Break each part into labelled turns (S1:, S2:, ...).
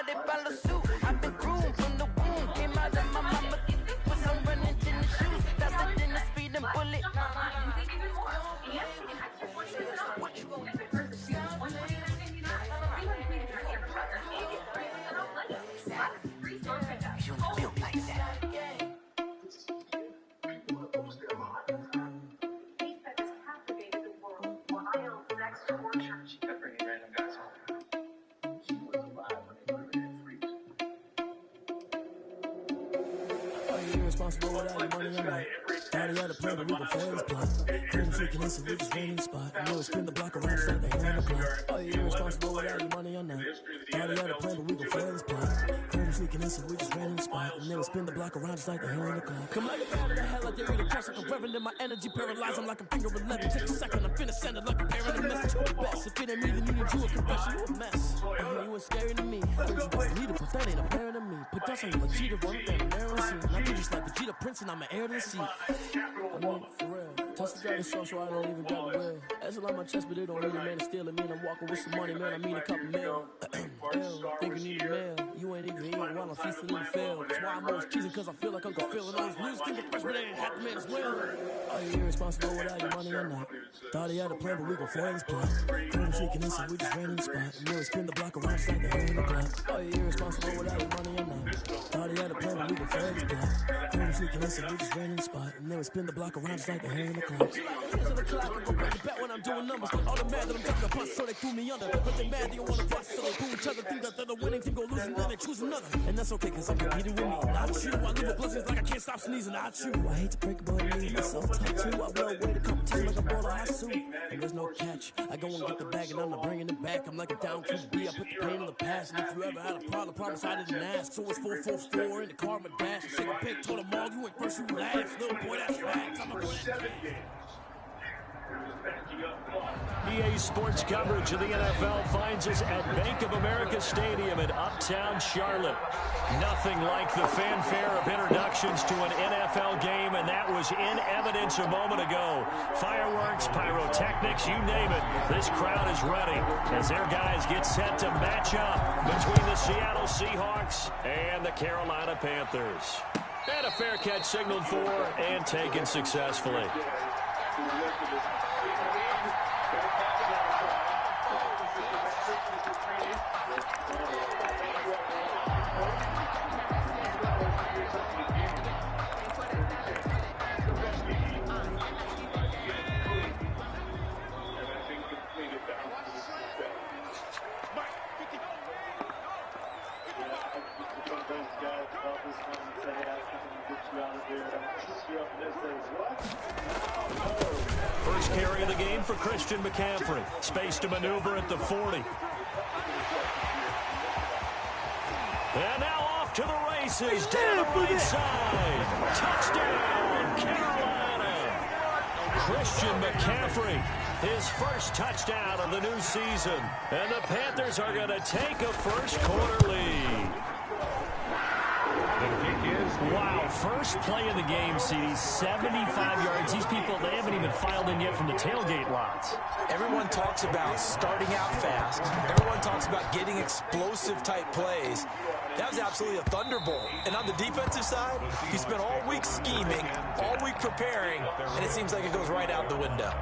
S1: they follow suit. I've been groomed from the womb. Came out of my mama. Put some running in the shoes. Faster than the speeding bullet.
S2: Irresponsible without your money, I'm not. Thought he had a plan, but we gon' fail this plot. Couldn't freaking listen, we just ran in the spot. And we'll spin the block around just like the hand on the clock. Oh, you're irresponsible without your money, I'm not. Thought he had a plan, but we gon' fail this plot. Couldn't freaking listen, we just ran in the spot. And then we'll spin the block around just like the hand on the clock. Come like a man of the hell, I dare you to press like a reverend in my energy. Paralyze him like a finger 11. Take a second, I'm finna send it like a parent. A message to the best. If it ain't me, then you need you a confession. You a mess. You ain't scary to me. I think you just need it, but that ain't apparent to me. Put that on you like cheater, run down an arrow scene. I do just like Vegeta Prince and I'm an heir to the seat. I mean, for real. Touch the dragon so I don't even got the will. That's a lot on my chest, but it don't mean a man to steal it. Mean I'm walking with some money, man. I mean a couple mil. Think you need a mail. You ain't even eating while I'm feasting in the field. That's why I'm always cheesing, cause I feel like Uncle Phil. And all these news think fresh, but they ain't half the man as well. Are you irresponsible without your money or not? Thought he had a plan, but we gon' fail this plot. Couldn't freaking listen, we just ran in the spot. And we'll spin the block around just like the hand on the clock. Are you irresponsible without your money or not? Thought he had a plan, but we gon' fail this plot. Couldn't freaking listen, we just ran in the spot. And then we'll spin the block around just like the hand on the clock. To the clock, I go back to back when I'm doing numbers. All the mad that I'm dropping a bus, so they threw me under. But they mad, they don't wanna bust, so they boo each other. Think that they're the winning team, go losing, then they choose another. And that's okay, cause I'm competing with me. Not you, I live with blessings like I can't stop sneezing. Not you, I hate to break it, but me, myself top two. I blow away the competition like I bought a hot suit. And there's no catch, I go and get the bag and I'm not bringing it back. I'm like a down QB, I put the pain in the past. And if you ever had a problem, promise I didn't ask. So it's 444 in the car, my dash. I shake a pig, told them all, you ain't first, you last. Little boy, that's facts. I'm a boy, that's
S3: EA Sports coverage of the NFL finds us at Bank of America Stadium in Uptown Charlotte. Nothing like the fanfare of introductions to an NFL game, and that was in evidence a moment ago. Fireworks, pyrotechnics, you name it. This crowd is ready as their guys get set to match up between the Seattle Seahawks and the Carolina Panthers. And a fair catch signaled for and taken successfully. First carry of the game for Christian McCaffrey. Space to maneuver at the 40. And now off to the races. Down the right side. Touchdown, Carolina. Christian McCaffrey, his first touchdown of the new season. And the Panthers are going to take a first quarter lead. Wow, first play of the game, CD, 75 yards. These people, they haven't even filed in yet from the tailgate lots.
S4: Everyone talks about starting out fast. Everyone talks about getting explosive-type plays. That was absolutely a thunderbolt. And on the defensive side, he spent all week scheming, all week preparing, and it seems like it goes right out the window.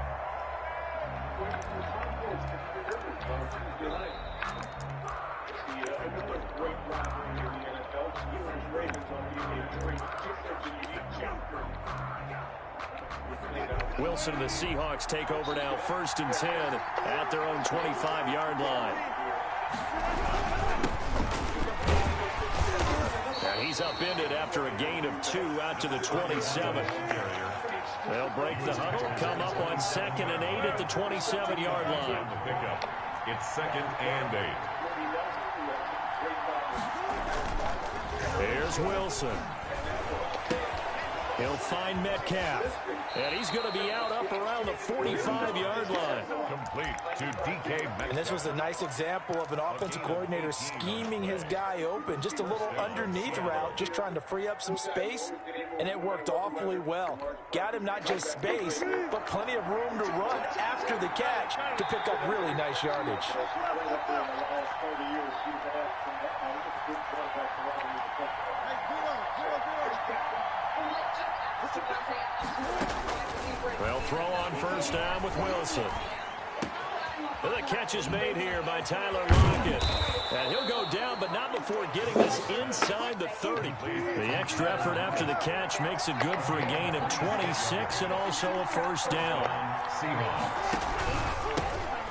S3: Wilson and the Seahawks take over now, 1st and 10 at their own 25-yard line. And he's upended after a gain of 2 out to the 27. They'll break the huddle, come up on 2nd and 8 at the 27-yard line.
S5: It's 2nd and 8.
S3: Here's Wilson. He'll find Metcalf. And he's going to be out up around the 45-yard line.
S5: Complete to DK Metcalf.
S4: And this was a nice example of an offensive coordinator scheming his guy open. Just a little underneath route, just trying to free up some space. And it worked awfully well. Got him not just space, but plenty of room to run after the catch to pick up really nice yardage.
S3: throw on first down with Wilson. And the catch is made here by Tyler Lockett. And he'll go down, but not before getting this inside the 30. The extra effort after the catch makes it good for a gain of 26 and also a first down.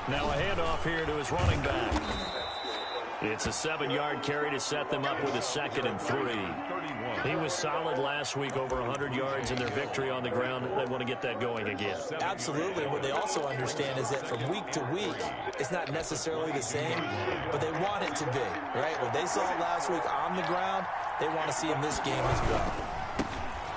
S3: Now a handoff here to his running back. It's a 7-yard carry to set them up with a 2nd and 3. He was solid last week, over 100 yards in their victory on the ground. They want to get that going again.
S4: Absolutely. What they also understand is that from week to week, it's not necessarily the same, but they want it to be, right? What they saw last week on the ground, they want to see in this game as well.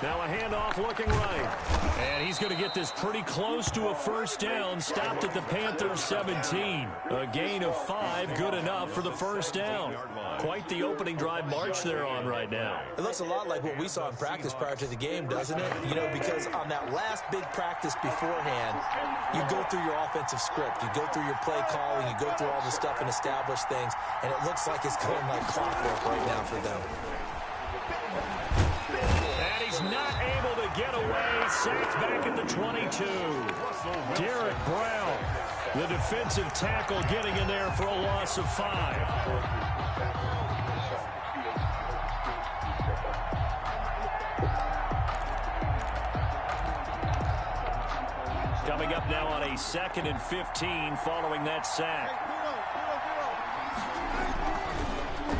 S3: Now a handoff looking right. And he's going to get this pretty close to a first down. Stopped at the Panthers 17. A gain of 5, good enough for the first down. Quite the opening drive march they're on right now.
S4: It looks a lot like what we saw in practice prior to the game, doesn't it? You know, because on that last big practice beforehand, you go through your offensive script. You go through your play calling. You go through all the stuff and establish things. And it looks like it's going like clockwork right now for them.
S3: Not able to get away. Sacked back at the 22. Derek Brown, the defensive tackle, getting in there for a loss of 5. Coming up now on a 2nd and 15 following that sack.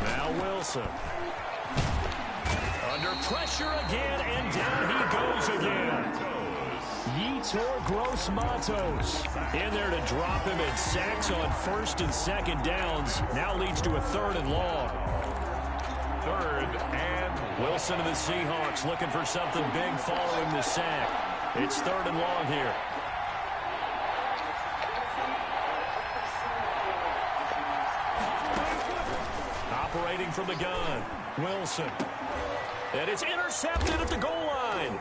S3: Now Wilson. Under pressure again, and down he goes again. Yetur Gross-Matos in there to drop him, and sacks on 1st and 2nd downs. Now leads to a 3rd and long.
S5: 3rd and
S3: Wilson of the Seahawks looking for something big following the sack. It's 3rd and long here. Operating from the gun, Wilson. And it's intercepted at the goal line.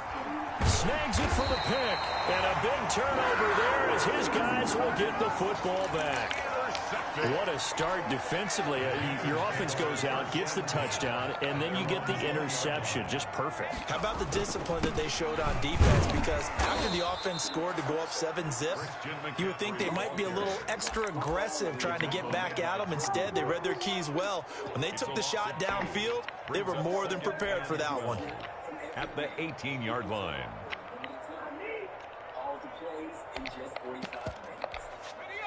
S3: Snags it for the pick. And a big turnover there as his guys will get the football back. What a start defensively. Your offense goes out, gets the touchdown, and then you get the interception. Just perfect.
S4: How about the discipline that they showed on defense? Because after the offense scored to go up 7-zip, you would think they might be a little extra aggressive trying to get back at them. Instead, they read their keys well. When they took the shot downfield, they were more than prepared for that one.
S5: At the 18-yard line.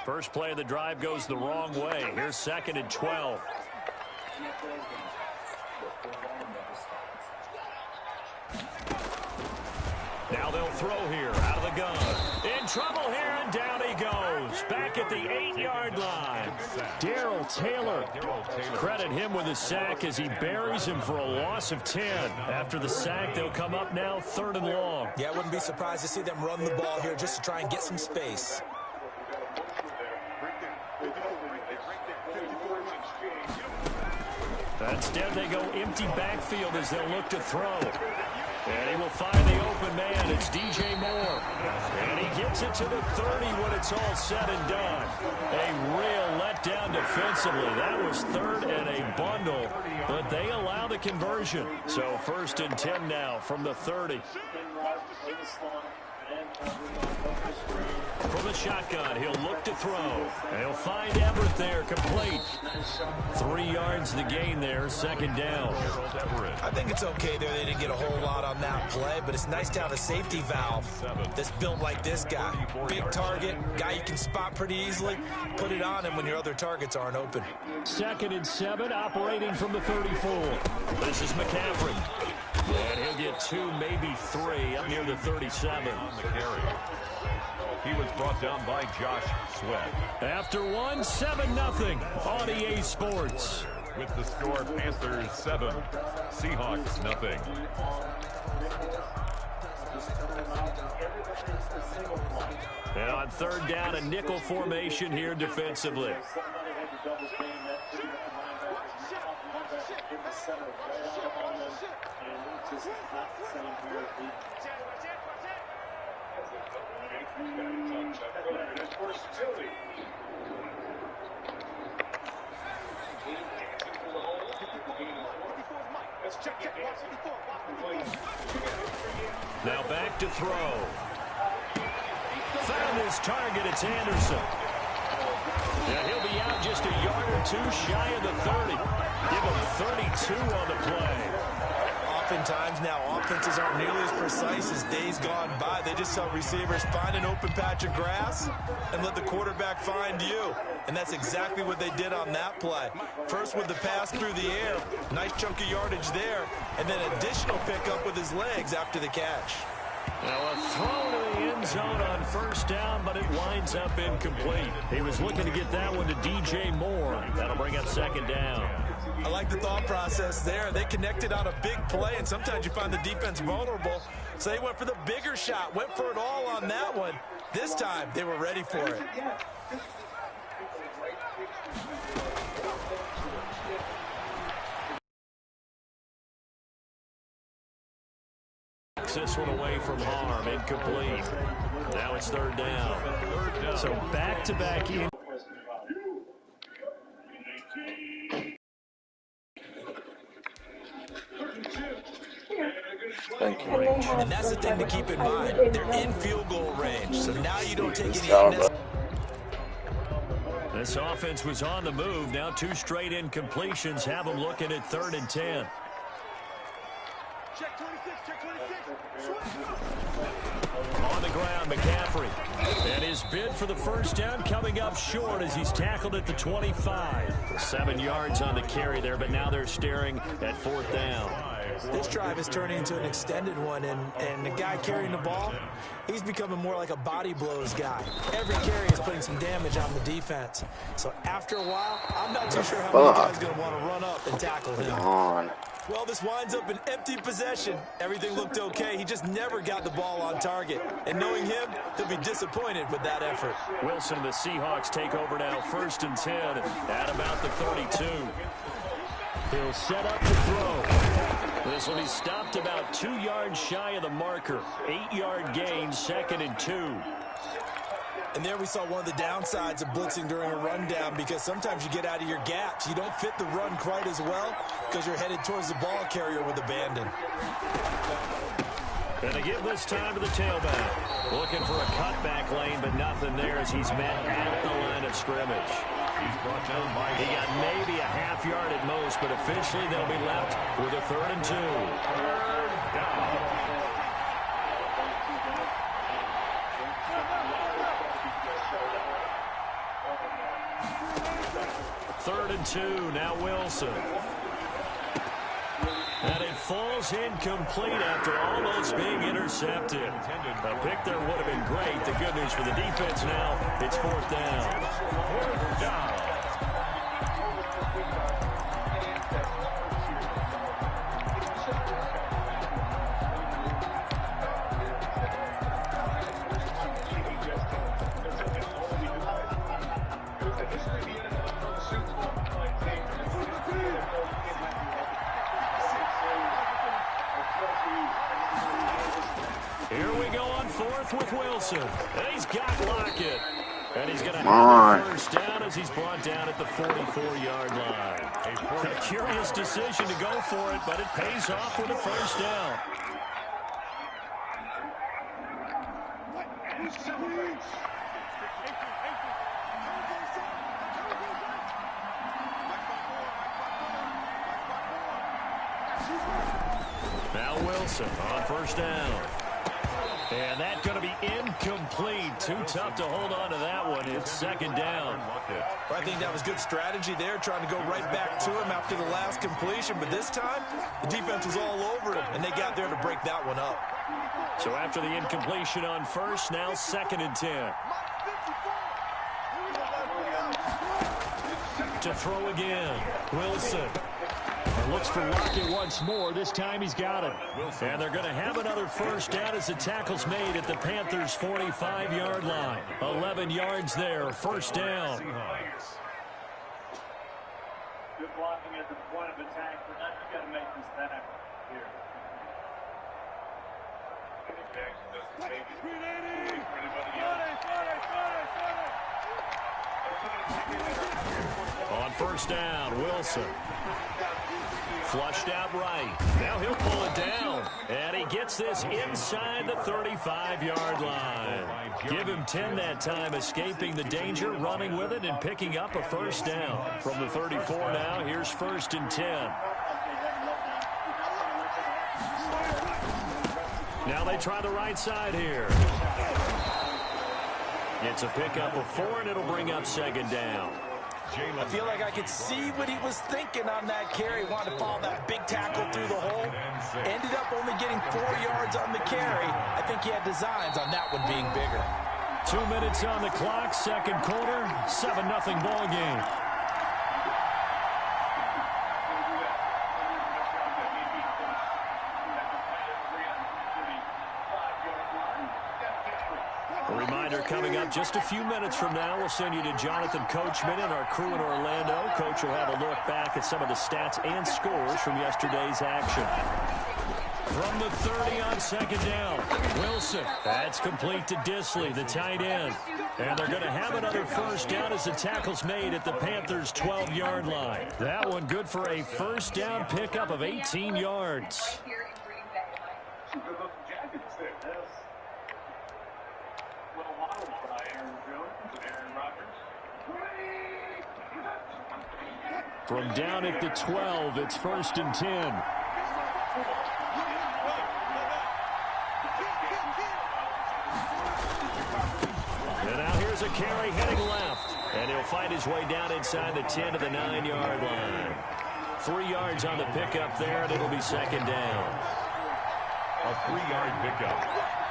S3: First play of the drive goes the wrong way. Here's 2nd and 12. Now they'll throw here out of the gun. In trouble here, and down he goes. Back at the 8-yard line. Darrell Taylor. Credit him with a sack as he buries him for a loss of 10. After the sack, they'll come up now 3rd and long.
S4: Yeah, I wouldn't be surprised to see them run the ball here just to try and get some space.
S3: Instead, they go empty backfield as they'll look to throw. And he will find the open man. It's DJ Moore. And he gets it to the 30 when it's all said and done. A real letdown defensively. That was 3rd and a bundle, but they allow the conversion. So 1st and 10 now from the 30. From the shotgun, he'll look to throw. And he'll find Everett there, complete. 3 yards the gain there, 2nd down.
S4: I think it's okay there. They didn't get a whole lot on that play, but it's nice to have a safety valve that's built like this guy. Big target, guy you can spot pretty easily. Put it on him when your other targets aren't open.
S3: 2nd and 7, operating from the 34. This is McCaffrey. And he'll get 2, maybe 3, up near the 37.
S5: He was brought down by Josh Sweat.
S3: After 1, 7-0 on EA Sports.
S5: With the score, Panthers 7, Seahawks 0.
S3: And on 3rd down, a nickel formation here defensively. Now back to throw. Found his target. It's Anderson. Yeah, he'll be out just a yard or two shy of the 30. Give him 32 on the play.
S4: Oftentimes now, offenses aren't nearly as precise as days gone by. They just tell receivers, find an open patch of grass and let the quarterback find you. And that's exactly what they did on that play. First with the pass through the air, nice chunk of yardage there, and then additional pickup with his legs after the catch.
S3: Now a throw to the end zone on first down, but it winds up incomplete. He was looking to get that one to DJ Moore. That'll bring up second down.
S4: I like the thought process there. They connected on a big play, and sometimes you find the defense vulnerable. So they went for the bigger shot, went for it all on that one. This time, they were ready for it.
S3: This one away from harm, incomplete. Now it's third down. So back-to-back in.
S4: And that's the thing to keep in mind. They're in field goal range, so now you don't take any unnecessary.
S3: This offense was on the move. Now two straight incompletions have them looking at 3rd and 10.
S6: Check 26, check 26.
S3: On the ground, McCaffrey. And his bid for the first down coming up short as he's tackled at the 25. 7 yards on the carry there, but now they're staring at 4th down.
S4: This drive is turning into an extended one, and the guy carrying the ball, he's becoming more like a body blows guy. Every carry is putting some damage on the defense. So after a while, I'm not too sure how many guys are going to want to run up and tackle him. Well, this winds up an empty possession. Everything looked okay. He just never got the ball on target. And knowing him, he'll be disappointed with that effort.
S3: Wilson and the Seahawks take over now, 1st and 10 at about the 32. He'll set up to throw. This will be stopped about 2 yards shy of the marker. 8-yard gain, 2nd and 2.
S4: And there we saw one of the downsides of blitzing during a rundown, because sometimes you get out of your gaps. You don't fit the run quite as well because you're headed towards the ball carrier with abandon.
S3: And they give this time to the tailback. Looking for a cutback lane, but nothing there as he's met at the line of scrimmage. He got maybe a half yard at most, but officially they'll be left with a 3rd and 2.
S5: 3rd down.
S3: Third and 2, now Wilson. And it falls incomplete after almost being intercepted. A pick there would have been great. The good news for the defense now, it's 4th down.
S5: 4th down.
S3: Here we go on 4th with Wilson. And he's got Lockett. And he's going to have the 1st down as he's brought down at the 44-yard line. A curious decision to go for it, but it pays off with a 1st down. Now Wilson on 1st down. And that's going to be incomplete. Too tough to hold on to that one. It's 2nd down.
S4: I think that was good strategy there, trying to go right back to him after the last completion. But this time, the defense was all over him, and they got there to break that one up.
S3: So after the incompletion on 1st, now 2nd and 10. To throw again, Wilson. And looks for Lockett once more. This time he's got it. And they're going to have another 1st down as the tackle's made at the Panthers' 45-yard line. 11 yards there, 1st down.
S6: Good blocking at the point of attack, but now you got to make this tackle here.
S3: On 1st down, Wilson. Flushed out right. Now he'll pull it down. And he gets this inside the 35-yard line. Give him 10 that time, escaping the danger, running with it, and picking up a first down. From the 34 now, here's 1st and 10. Now they try the right side here. It's a pickup of 4, and it'll bring up 2nd down.
S4: I feel like I could see what he was thinking on that carry. Wanted to follow that big tackle through the hole. Ended up only getting 4 yards on the carry. I think he had designs on that one being bigger.
S3: 2 minutes on the clock, 2nd quarter, 7-0 ball game. A reminder coming up just a few minutes from now, we'll send you to Jonathan Coachman and our crew in Orlando. Coach will have a look back at some of the stats and scores from yesterday's action. From the 30 on 2nd down, Wilson. That's complete to Disley, the tight end. And they're going to have another first down as the tackle's made at the Panthers' 12-yard line. That one good for a first down pickup of 18 yards. From down at the 12, it's 1st and 10. And now here's a carry heading left. And he'll find his way down inside the 10 to the 9-yard line. 3 yards on the pickup there, and it'll be 2nd down.
S5: A 3-yard pickup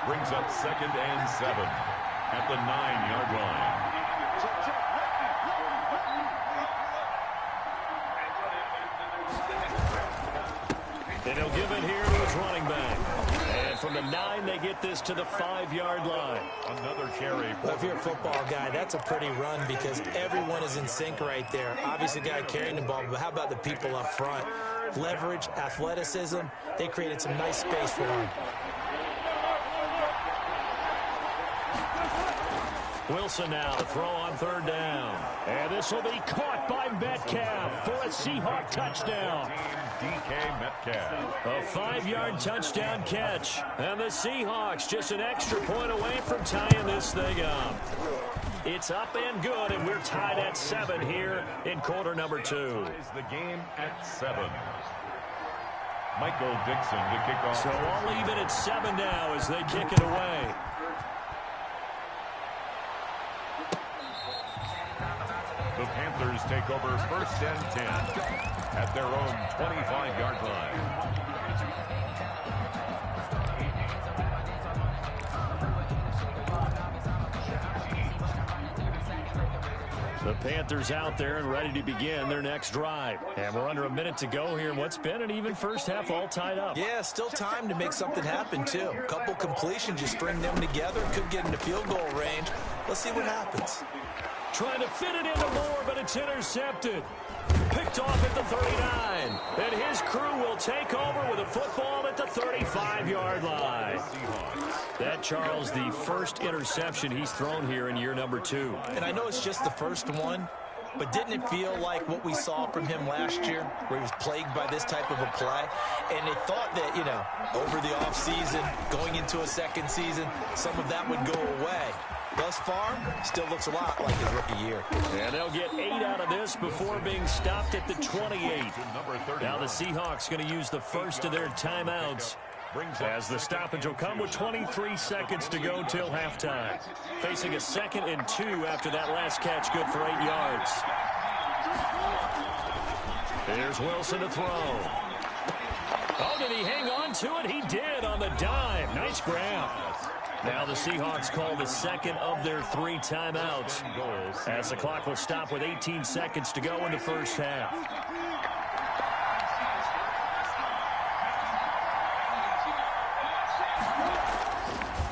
S5: brings up 2nd and 7 at the 9-yard line.
S3: And he'll give it here to his running back. And from the 9, they get this to the 5-yard line.
S5: Another carry.
S4: Well, if you're a football guy, that's a pretty run because everyone is in sync right there. Obviously, the guy carrying the ball, but how about the people up front? Leverage, athleticism, they created some nice space for him.
S3: Wilson now to throw on 3rd down. And this will be caught by Metcalf for a Seahawk touchdown.
S5: DK Metcalf.
S3: A 5-yard touchdown catch. And the Seahawks just an extra point away from tying this thing up. It's up and good, and we're tied at 7 here in quarter number 2.
S5: The game at 7. Michael Dixon to kick off.
S3: So all even at 7 now as they kick it away.
S5: The Panthers take over 1st and 10 at their own 25-yard line.
S3: The Panthers out there and ready to begin their next drive. And we're under a minute to go here in what's been an even first half, all tied up.
S4: Yeah, still time to make something happen, too. A couple completions, just string them together. Could get into field goal range. Let's see what happens.
S3: Trying to fit it into Moore, but it's intercepted. Picked off at the 39. And his crew will take over with a football at the 35-yard line. That, Charles, the first interception he's thrown here in year number 2.
S4: And I know it's just the first one, but didn't it feel like what we saw from him last year, where he was plagued by this type of a play? And they thought that, you know, over the offseason, going into a second season, some of that would go away. Thus far, still looks a lot like his rookie year.
S3: And they'll get 8 out of this before being stopped at the 28. Now the Seahawks going to use the first of their timeouts as the stoppage will come with 23 seconds to go till halftime. Facing a 2nd and 2 after that last catch, good for 8 yards. Here's Wilson to throw. Oh, did he hang on to it? He did on the dive. Nice grab. Now the Seahawks call the 2nd of their 3 timeouts as the clock will stop with 18 seconds to go in the first half.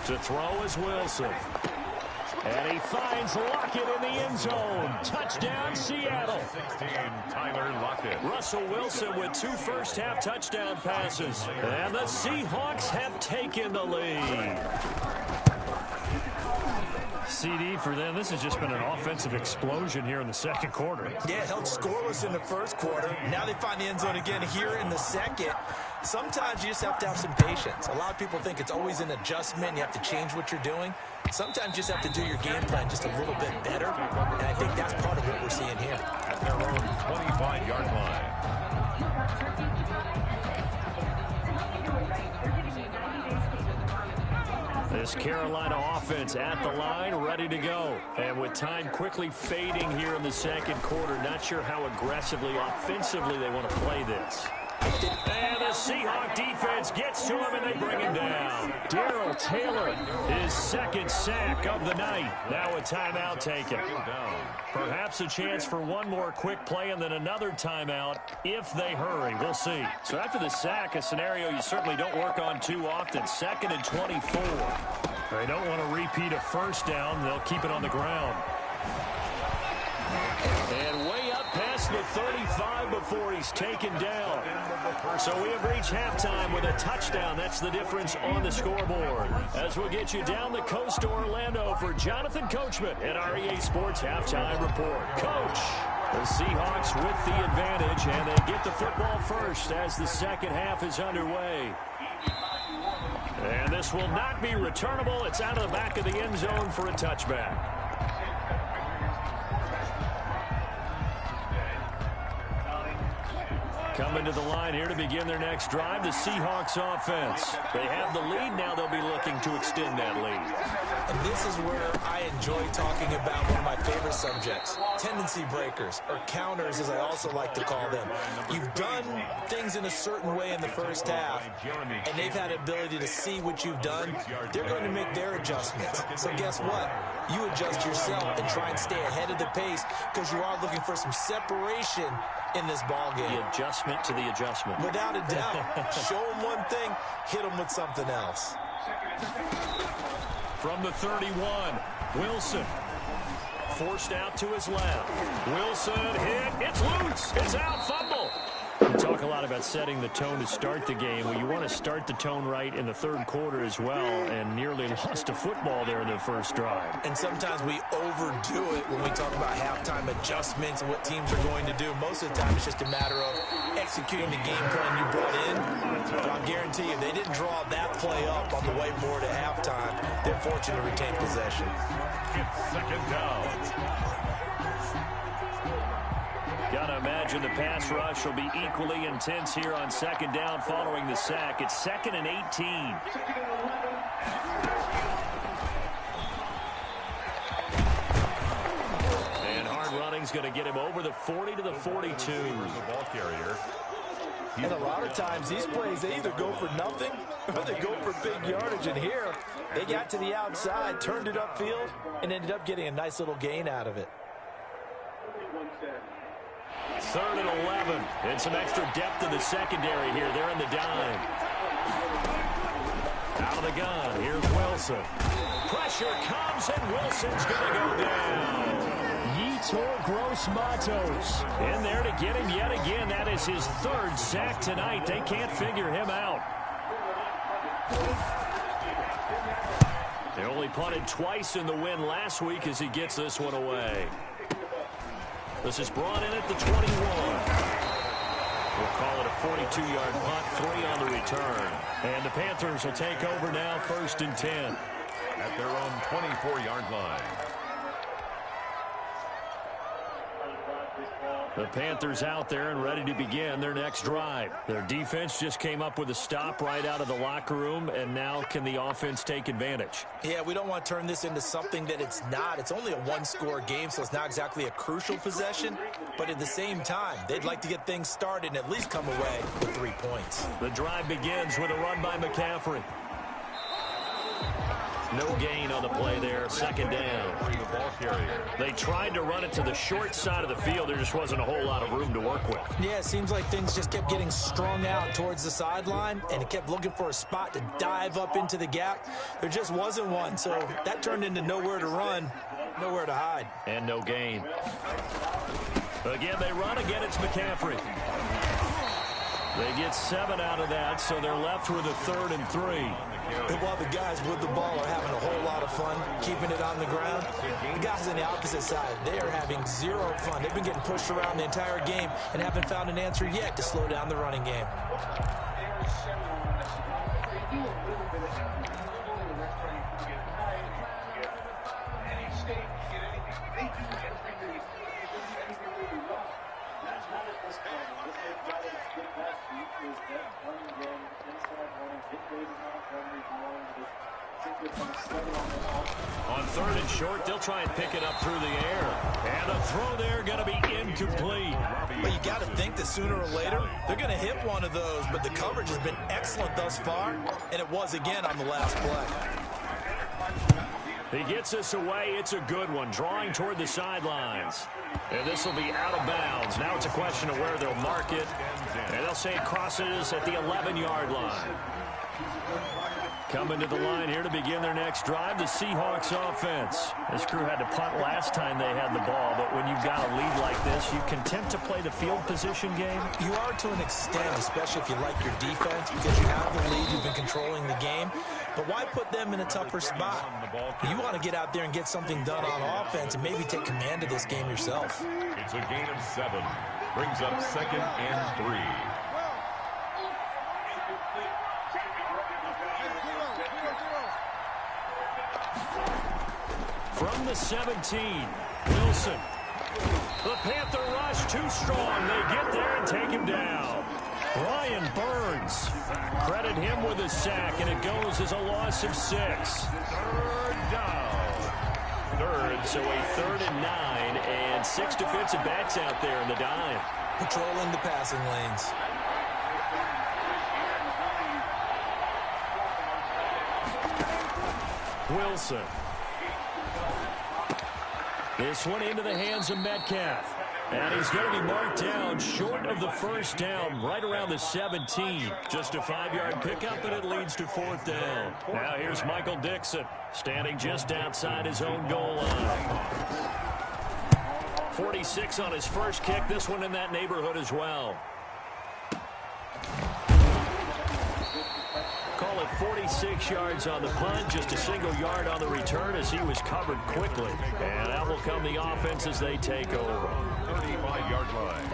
S3: To throw is Wilson. And he finds Lockett in the end zone. Touchdown, Seattle.
S5: 16, Tyler Lockett.
S3: Russell Wilson with 2 first-half touchdown passes. And the Seahawks have taken the lead. CD for them. This has just been an offensive explosion here in the second quarter.
S4: Yeah, held scoreless in the first quarter. Now they find the end zone again here in the second. Sometimes you just have to have some patience. A lot of people think it's always an adjustment. You have to change what you're doing. Sometimes you just have to do your game plan just a little bit better. And I think that's part of what we're seeing here.
S5: At their own 25-yard line.
S3: This Carolina offense at the line, ready to go. And with time quickly fading here in the second quarter, not sure how aggressively, offensively they want to play this. And the Seahawk defense gets to him, and they bring him down. Darrell Taylor, his second sack of the night. Now a timeout taken. Perhaps a chance for one more quick play and then another timeout if they hurry. We'll see. So after the sack, a scenario you certainly don't work on too often. 2nd and 24. They don't want to repeat a first down. They'll keep it on the ground. And way up past the 35 before he's taken down. So we have reached halftime with a touchdown. That's the difference on the scoreboard. As we'll get you down the coast to Orlando for Jonathan Coachman at our EA Sports Halftime Report. Coach, the Seahawks with the advantage, and they get the football first as the second half is underway. And this will not be returnable. It's out of the back of the end zone for a touchback. Coming to the line here to begin their next drive, the Seahawks offense. They have the lead. Now they'll be looking to extend that lead.
S4: And this is where I enjoy talking about one of my favorite subjects, tendency breakers, or counters as I also like to call them. You've done things in a certain way in the first half, and they've had the ability to see what you've done. They're going to make their adjustments. So guess what? You adjust yourself and try and stay ahead of the pace because you are looking for some separation in this ball game.
S3: The adjustment to the adjustment.
S4: Without a doubt. Show them one thing, hit them with something else.
S3: From the 31, Wilson. Forced out to his left. Wilson hit. It's loose. It's out. Fumble. We talk a lot about setting the tone to start the game. Well, you want to start the tone right in the third quarter as well, and nearly lost a football there in the first drive.
S4: And sometimes we overdo it when we talk about halftime adjustments and what teams are going to do. Most of the time, it's just a matter of executing the game plan you brought in. But I'll guarantee you, they didn't draw that play up on the whiteboard at halftime. They're fortunate to retain possession.
S5: It's second down.
S3: Gotta imagine the pass rush will be equally intense here on second down following the sack. It's 2nd and 18. And hard running's going to get him over the 40 to the 42.
S5: The ball carrier.
S4: And a lot of times these plays, they either go for nothing or they go for big yardage. And here, they got to the outside, turned it upfield, and ended up getting a nice little gain out of it.
S3: 3rd and 11. And some extra depth in the secondary here. They're in the dime. Out of the gun. Here's Wilson. Pressure comes, and Wilson's going to go down. Yetur Gross-Matos in there to get him yet again. That is his 3rd sack tonight. They can't figure him out. They only punted twice in the win last week as he gets this one away. This is brought in at the 21. We'll call it a 42-yard punt, 3 on the return. And the Panthers will take over now, 1st and 10.
S5: At their own 24-yard line.
S3: The Panthers out there and ready to begin their next drive. Their defense just came up with a stop right out of the locker room, and now can the offense take advantage?
S4: Yeah, we don't want to turn this into something that it's not. It's only a one-score game, so it's not exactly a crucial possession. But at the same time, they'd like to get things started and at least come away with 3 points.
S3: The drive begins with a run by McCaffrey. No gain on the play there, 2nd down.
S5: The ball carrier.
S3: They tried to run it to the short side of the field. There just wasn't a whole lot of room to work with.
S4: Yeah, it seems like things just kept getting strung out towards the sideline, and it kept looking for a spot to dive up into the gap. There just wasn't one, so that turned into nowhere to run, nowhere to hide.
S3: And no gain. Again, they run. Again, it's McCaffrey. They get 7 out of that, so they're left with a 3rd and 3.
S4: And while the guys with the ball are having a whole lot of fun keeping it on the ground, the guys on the opposite side, they are having zero fun. They've been getting pushed around the entire game and haven't found an answer yet to slow down the running game.
S3: On 3rd and short, they'll try and pick it up through the air. And a throw there going to be incomplete.
S4: But you got to think that sooner or later, they're going to hit one of those. But the coverage has been excellent thus far, and it was again on the last play.
S3: He gets this away. It's a good one, drawing toward the sidelines. And this will be out of bounds. Now it's a question of where they'll mark it. And they'll say it crosses at the 11-yard line. Coming to the line here to begin their next drive, the Seahawks offense. This crew had to punt last time they had the ball, but when you've got a lead like this, you content to play the field position game?
S4: You are to an extent, especially if you like your defense, because you have the lead, you've been controlling the game. But why put them in a tougher spot? You want to get out there and get something done on offense and maybe take command of this game yourself.
S5: It's a gain of 7. Brings up 2nd and 3.
S3: From the 17, Wilson. The Panther rush too strong. They get there and take him down. Brian Burns. Credit him with a sack, and it goes as a loss of 6. 3rd down. 3rd, so a 3rd and 9, and 6 defensive backs out there in the dime.
S4: Patrolling the passing lanes.
S3: Wilson. This one into the hands of Metcalf. And he's going to be marked down short of the 1st down, right around the 17. Just a 5-yard pickup, and it leads to 4th down. Now here's Michael Dixon, standing just outside his own goal line. 46 on his first kick, this one in that neighborhood as well. Call it 46 yards on the punt, just a single yard on the return as he was covered quickly. And out will come the offense as they take over.
S5: 35-yard line.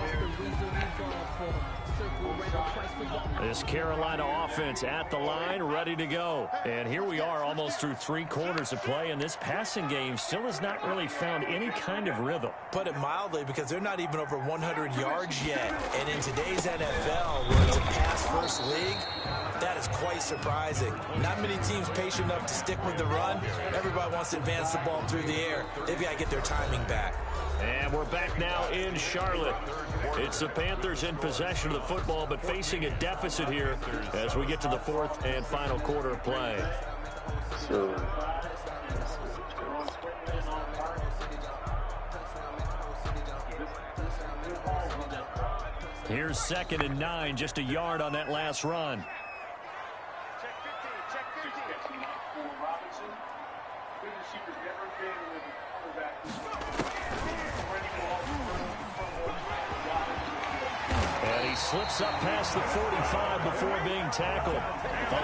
S3: This Carolina offense at the line, ready to go. And here we are almost through 3 quarters of play, and this passing game still has not really found any kind of rhythm.
S4: Put it mildly, because they're not even over 100 yards yet. And in today's NFL, where it's a pass-first league, that is quite surprising. Not many teams patient enough to stick with the run. Everybody wants to advance the ball through the air. They've got to get their timing back.
S3: And we're back now in Charlotte. It's the Panthers in possession of the football, but facing a deficit here as we get to the 4th and final quarter of play. Here's 2nd and 9, just a yard on that last run. And he slips up past the 45 before being tackled.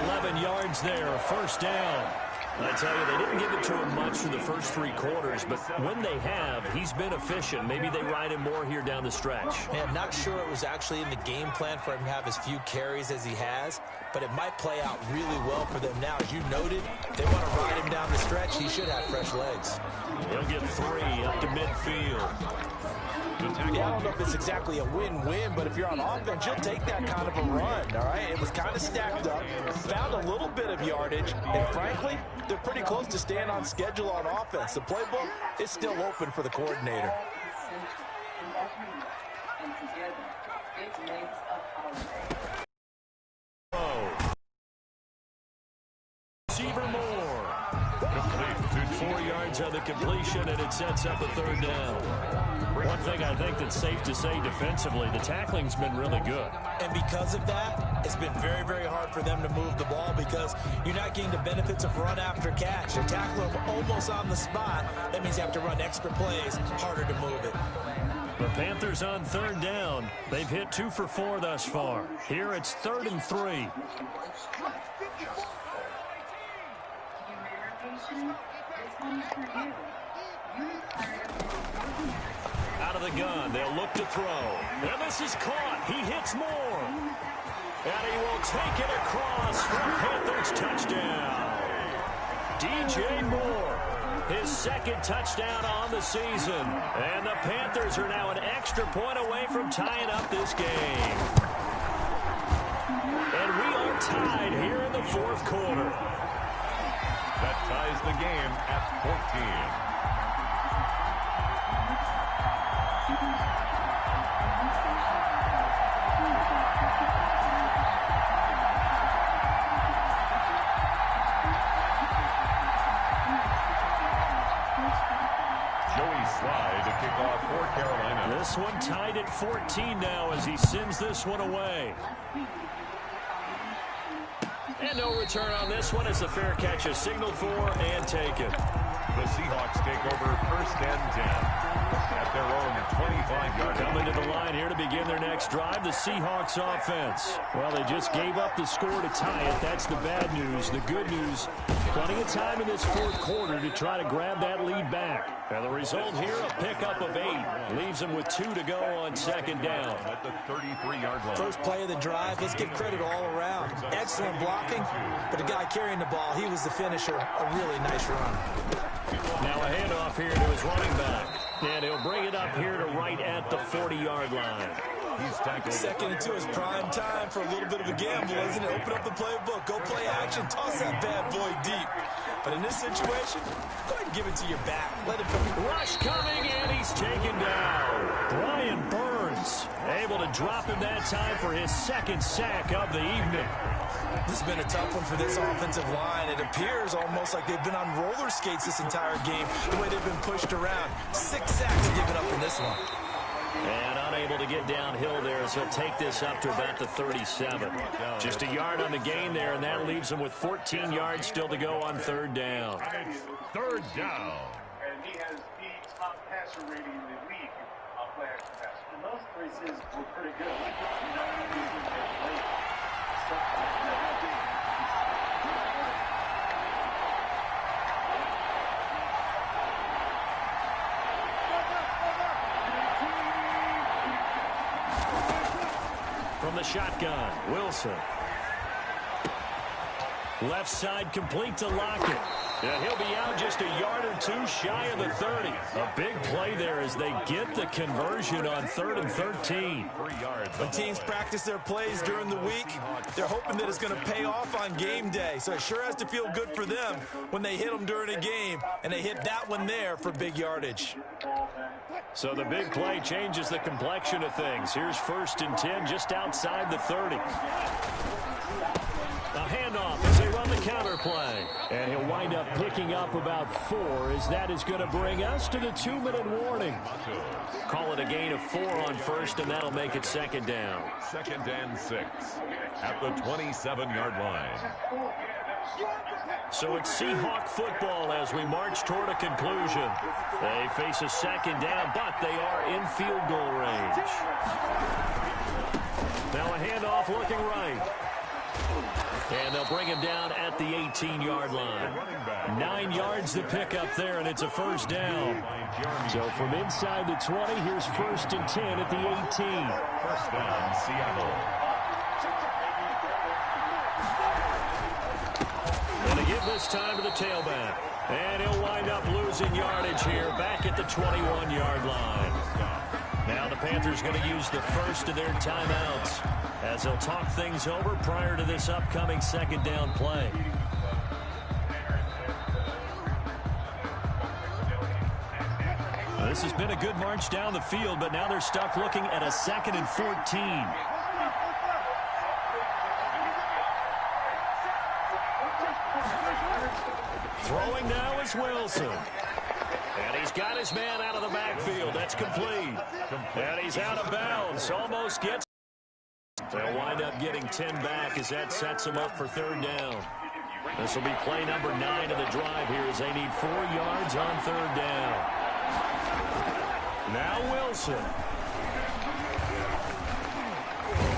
S3: 11 yards there, 1st down. I tell you, they didn't give it to him much through the first 3 quarters, but when they have, he's been efficient. Maybe they ride him more here down the stretch.
S4: Man, not sure it was actually in the game plan for him to have as few carries as he has, but it might play out really well for them now. As you noted, they want to ride him down the stretch. He should have fresh legs.
S3: He'll get 3 up to midfield.
S4: Yeah, I don't know if it's exactly a win-win, but if you're on offense, you'll take that kind of a run, all right? It was kind of stacked up, found a little bit of yardage, and frankly, they're pretty close to staying on schedule on offense. The playbook is still open for the coordinator.
S3: Receiver Moore. 4 yards on the completion, and it sets up a 3rd down. One thing I think that's safe to say defensively, the tackling's been really good.
S4: And because of that, it's been very, very hard for them to move the ball because you're not getting the benefits of run after catch. They tackle them almost on the spot. That means you have to run extra plays, harder to move it.
S3: The Panthers on 3rd down. They've hit 2 for 4 thus far. Here it's 3rd and 3. Out of the gun, they'll look to throw. And this is caught. He hits more. And he will take it across for Panthers touchdown. DJ Moore, his second touchdown on the season. And the Panthers are now an extra point away from tying up this game. And we are tied here in the fourth quarter.
S5: That ties the game at 14.
S3: This one tied at 14 now as he sends this one away. And no return on this one as the fair catch is signaled for and taken.
S5: The Seahawks take over first and 10 at their own 25-yard line.
S3: Coming to the line here to begin their next drive, the Seahawks offense. Well, they just gave up the score to tie it. That's the bad news. The good news, plenty of time in this fourth quarter to try to grab that lead back. And the result here, a pickup of 8. Leaves them with 2 to go on second down.
S5: At the 33-yard line.
S4: First play of the drive, let's give credit all around. Excellent blocking, but the guy carrying the ball, he was the finisher. A really nice run.
S3: Now a handoff here to his running back. And he'll bring it up here to right at the 40-yard line.
S5: He's tackled.
S4: Second into his prime time for a little bit of a gamble, isn't it? Open up the playbook, go play action, toss that bad boy deep. But in this situation, go ahead and give it to your back. Let it go.
S3: Rush coming, and he's taken down. Brian Burns able to drop him that time for his second sack of the evening.
S4: This has been a tough one for this offensive line. It appears almost like they've been on roller skates this entire game, the way they've been pushed around. 6 sacks given up in this one.
S3: And unable to get downhill there, so he'll take this up to about the 37. Just a yard on the gain there, and that leaves him with 14 yards still to go on third down.
S5: Third down.
S6: And he has the top passer rating in the league on play action pass. And those places were pretty good.
S3: From the shotgun, Wilson. Left side complete to Lockett. And he'll be out just a yard or 2 shy of the 30. A big play there as they get the conversion on 3rd and 13.
S5: 3 yards.
S4: When teams practice their plays during the week, they're hoping that it's going to pay off on game day. So it sure has to feel good for them when they hit them during a game, and they hit that one there for big yardage.
S3: So the big play changes the complexion of things. Here's 1st and 10 just outside the 30. A handoff as they run the counter play. And he'll wind up picking up about 4 as that is going to bring us to the 2-minute warning. Call it a gain of 4 on 1st, and that'll make it 2nd down.
S5: 2nd and 6 at the 27-yard line.
S3: So it's Seahawk football as we march toward a conclusion. They face a 2nd down, but they are in field goal range. Now a handoff looking right. And they'll bring him down at the 18-yard line. 9 yards to pick up there, and it's a 1st down. So from inside the 20, here's 1st and 10 at the 18.
S5: 1st down, Seattle.
S3: And they give this time to the tailback. And he'll wind up losing yardage here back at the 21-yard line. Now the Panthers going to use the first of their timeouts as they'll talk things over prior to this upcoming 2nd down play. This has been a good march down the field, but now they're stuck looking at a 2nd and 14. Throwing now is Wilson. And he's got his man out of the backfield. That's complete. And he's out of bounds. Almost gets. They'll wind up getting 10 back as that sets them up for 3rd down. This will be play number 9 of the drive here as they need 4 yards on 3rd down. Now Wilson.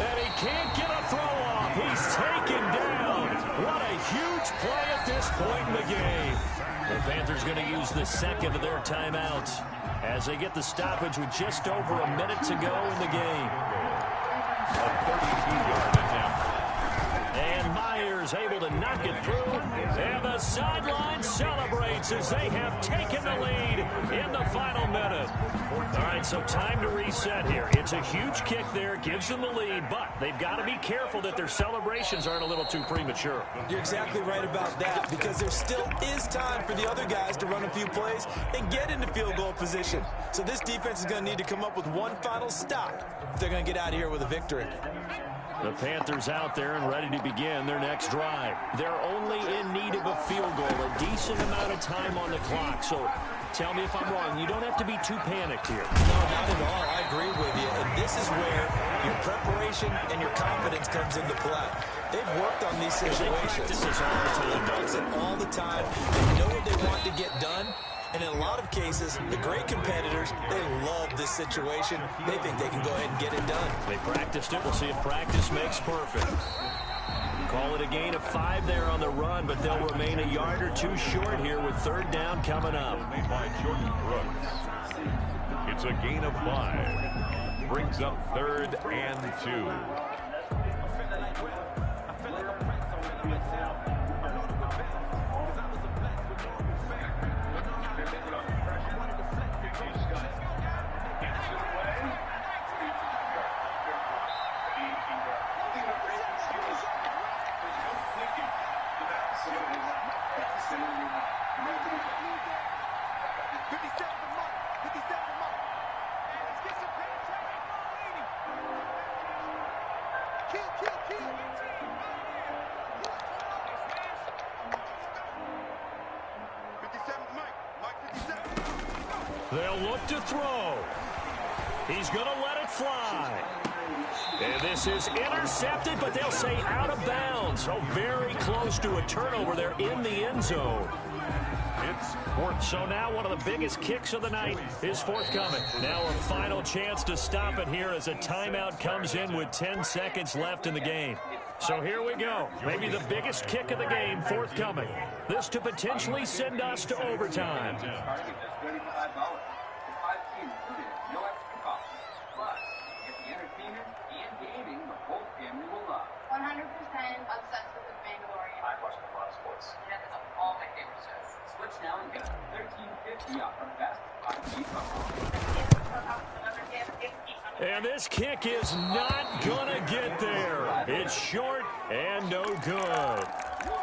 S3: And he can't get a throw off. He's taken down. What a huge play at this point in the game. The Panthers going to use the second of their timeouts as they get the stoppage with just over a minute to go in the game.
S5: A 32-yard attempt.
S3: And Myers able to knock it through. And the sideline celebrates as they have taken the lead in the final minute. All right, so time to reset here. It's a huge kick there, gives them the lead, but they've got to be careful that their celebrations aren't a little too premature.
S4: You're exactly right about that, because there still is time for the other guys to run a few plays and get into field goal position. So this defense is going to need to come up with one final stop if they're going to get out of here with a victory.
S3: The Panthers out there and ready to begin their next drive. They're only in need of a field goal, a decent amount of time on the clock. So tell me if I'm wrong. You don't have to be too panicked here.
S4: No, not at all. I agree with you. And this is where your preparation and your confidence comes into play. They've worked on these situations.
S3: They practice this all the time.
S4: They practice it all the time. They know what they want to get done. And in a lot of cases, the great competitors, they love this situation. They think they can go ahead and get it done.
S3: They practiced it. We'll see if practice makes perfect. Call it a gain of 5 there on the run, but they'll remain a yard or two short here with third down coming up.
S5: Made by Jordan Brooks. It's a gain of 5. Brings up 3rd and 2.
S3: They'll look to throw. He's going to let it fly. And this is intercepted, but they'll say out of bounds. Oh, very close to a turnover there in the end zone.
S5: It's
S3: So now one of the biggest kicks of the night is forthcoming. Now a final chance to stop it here as a timeout comes in with 10 seconds left in the game. So here we go. Maybe the biggest kick of the game forthcoming. This to potentially send us to overtime.
S7: Now and get $13.50 off our best 5G.
S3: And this kick is not going to get there. It's short and no good.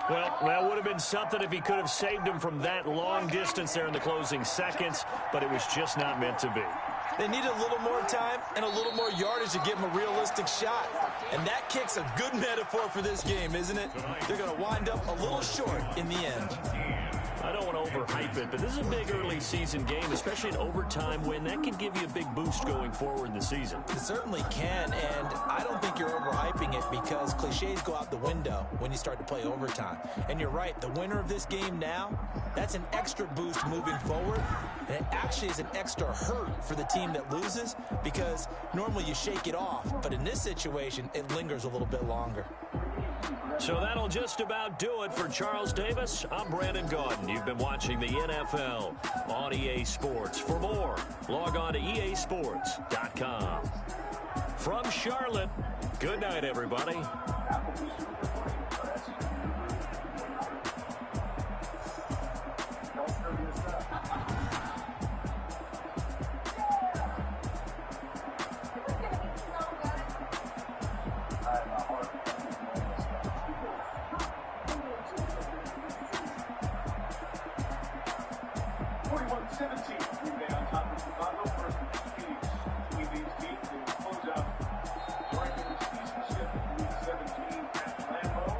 S3: Well, that would have been something if he could have saved him from that long distance there in the closing seconds, but it was just not meant to be.
S4: They need a little more time and a little more yardage to give him a realistic shot. And that kick's a good metaphor for this game, isn't it? They're going to wind up a little short in the end.
S3: I don't want to overhype it, but this is a big early season game, especially an overtime win. That can give you a big boost going forward in the season.
S4: It certainly can, and I don't think you're overhyping it because cliches go out the window when you start to play overtime. And you're right, the winner of this game now, that's an extra boost moving forward, and it actually is an extra hurt for the team that loses because normally you shake it off, but in this situation, it lingers a little bit longer.
S3: So that'll just about do it for Charles Davis. I'm Brandon Gaudin. You've been watching the NFL on EA Sports. For more, log on to easports.com. From Charlotte, good night, everybody.
S6: Close out. Right in the season, 17 at Lambeau.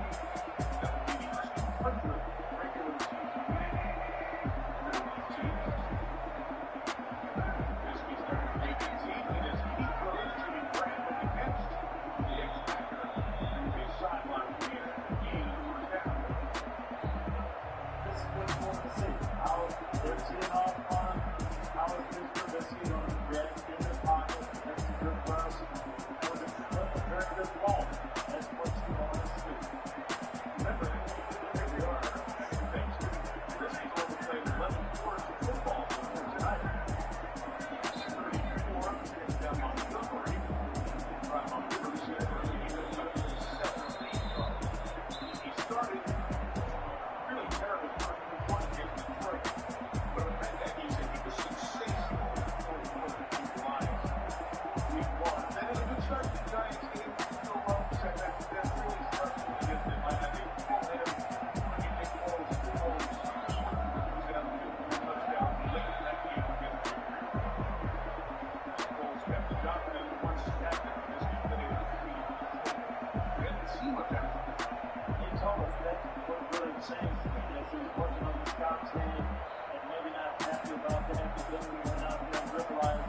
S6: he's working on the scout team and maybe not happy about that, but then we went out there and realized,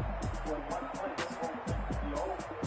S6: boy, one play, this whole thing could be over.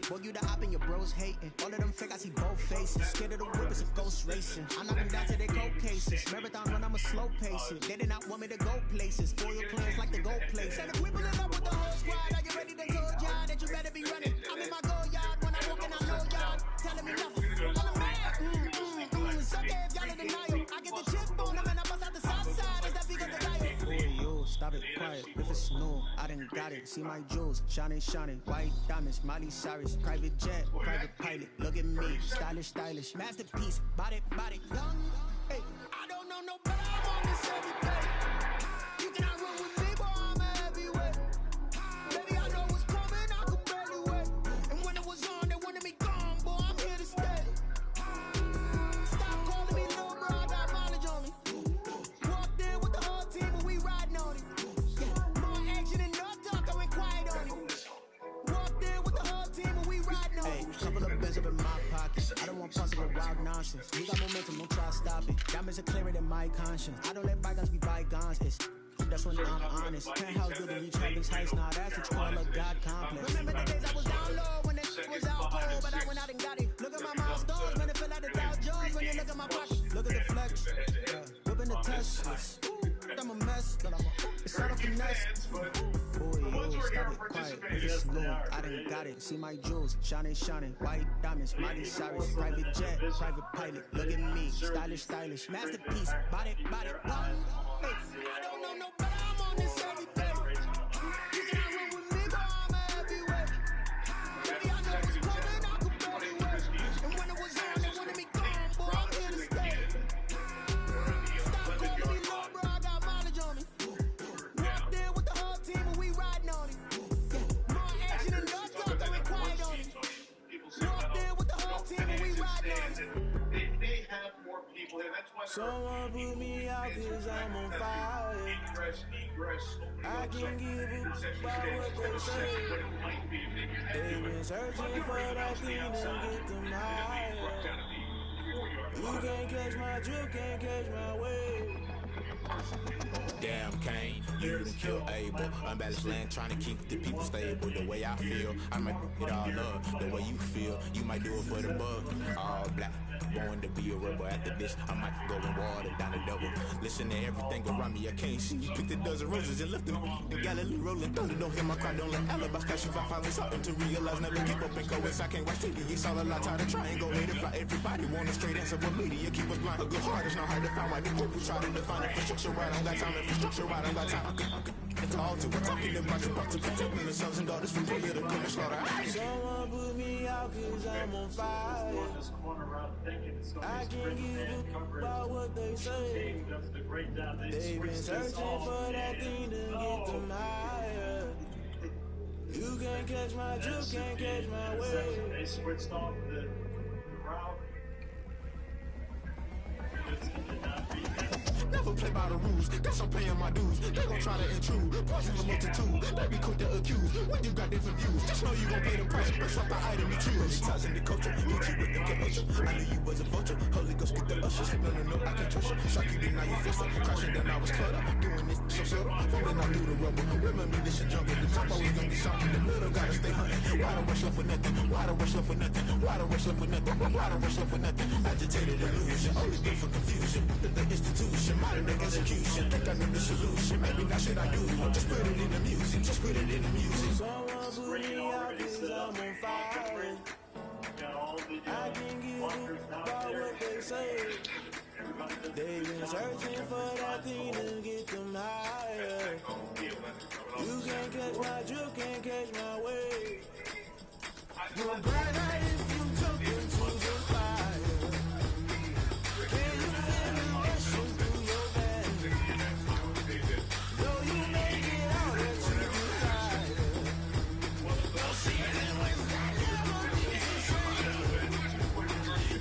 S2: Boy, you the op and your bros hating. All of them fake, I see both faces. Scared of the whip, it's a ghost racing. I knock them down to their cold cases. Marathon run, I'm a slow pacer. They did not want me to go places. Foil plans like the gold place. And if we pull it up with the whole squad, are you ready to go, John? you better be running. I'm in my go yard when I walk in, I know y'all telling me nothing. I'm the man. So if y'all in denial, I get the chip on them and I bust out the south side. Is that because the dial?
S8: Boy, yo, stop it, quiet. If it's snow, I done got it. See my jewels, shining, shining. White diamonds, Miley Cyrus. Private jet, private pilot. Look at me, stylish, stylish. Masterpiece, body, body, young. Hey, I don't know no better. I'm on this every day. You cannot run with me, boy, I'm a heavyweight. Baby, I know what's coming, I could barely wait. And when it was on, they wanted me gone, boy, I'm here to stay. Stop calling me little bro, I got mileage on me. Walked in with the whole team and we riding on it. Yeah, more action and no talk, I went quiet on it. Walked in with the whole team and we riding on it. Couple of bands up in my pocket. I don't want parts of a wild nonsense. We got momentum, don't try to stop it. Diamonds are clearer than my conscience. I don't let bygones be bygones. That's when I'm honest. Can't help good to reach heaven's heights. Nah, that's what you call a God complex. Remember the days I was down low when that shit was out cold, but I went out and got it. Look at my milestones, man, it feel like the Dow Jones when you look at my pocket. Look at the flex, whipping the Teslas. I'm a mess, but it's all a finesse. Boy, yo, stop it, quiet. If it's snow, I done got it. See my jewels, shining, shining. White diamonds, Miley Cyrus. Private jet, private pilot. Look at me, stylish, stylish. Masterpiece, body, body. Hey, I don't know no better. I'm on this every day. You cannot run with me, boy, I'm a heavyweight. Baby, I know what's coming, I could barely wait. And when it was on, they wanted me gone, boy, I'm here to stay. Stop calling me low, bro, I got mileage on me. Walked in with the whole team and we riding on it. Yeah, more action and no talk, I went quiet on it. Walked in with the whole team and we riding on it.
S6: They have more people there. That's why
S2: Someone put me out cause I'm on fire. I can't give a about what they say. They've been searching for that thing to get them higher. You can't catch my drip, can't catch my wave.
S9: Damn, Kane, you done killed Abel. Unbalanced land, trying to keep the people stable. The way I feel, I might it all up. The way you feel, you might do it for the bug. All black, born to be a rebel. After this, I might go and water down the double. Listen to everything around me, I can't see. You picked a dozen roses and left them in Galilee rolling thunder. Don't hear my cry, don't let alibis catch you. I finally starting to realize, never keep up and go. I can't watch TV, it's all a lot, tired of trying, go hate it, fly. Everybody want a straight answer, but media keep us blind. A good heart is not hard to find. Why the people try to define infrastructure right? I don't got time, infrastructure right, I don't got time. It's all to we're talking about to protect the sons and daughters from political and slaughter.
S2: Someone put me out cause I'm on fire. I can't give a about what they say. They've been searching for that thing to get them higher. You can't catch my drip, can't catch my wave.
S6: They switched off the route.
S9: Never play by the rules, guess I'm paying my dues. They gon' try to intrude, poison the multitude. They be quick to accuse, when you got different views. Just know you gon' pay the price, first off the item you choose. Ties in the culture, hit you with the culture. I knew you was a vulture, Holy Ghost get the ushers. No, I can't trust you. Shock you, then now you fist up. Crashing, then I was cut up. Doing this so subtle, falling out through the rubble. Remember this shit jungle, the top always gonna be shot in the middle. Gotta stay hunting. Why don't rush left for nothing? Why don't rush left for nothing? Why don't rush left for nothing? Why don't rush left for nothing? Agitated illusion, always good for confusion. The institution, modern day execution. Think I know the solution. Maybe not shit I do. Just put it in the music. Just put it in the music.
S2: Someone put me out cause I'm on fire. I can't give a about what they say. They've been searching for that thing to get them higher. You can't catch my drip, can't catch my wave. You're brighter if you jump into the fire. Can you feel the rushing through your veins? Though you make it out that you desire. Don't see it in ways that never be the same.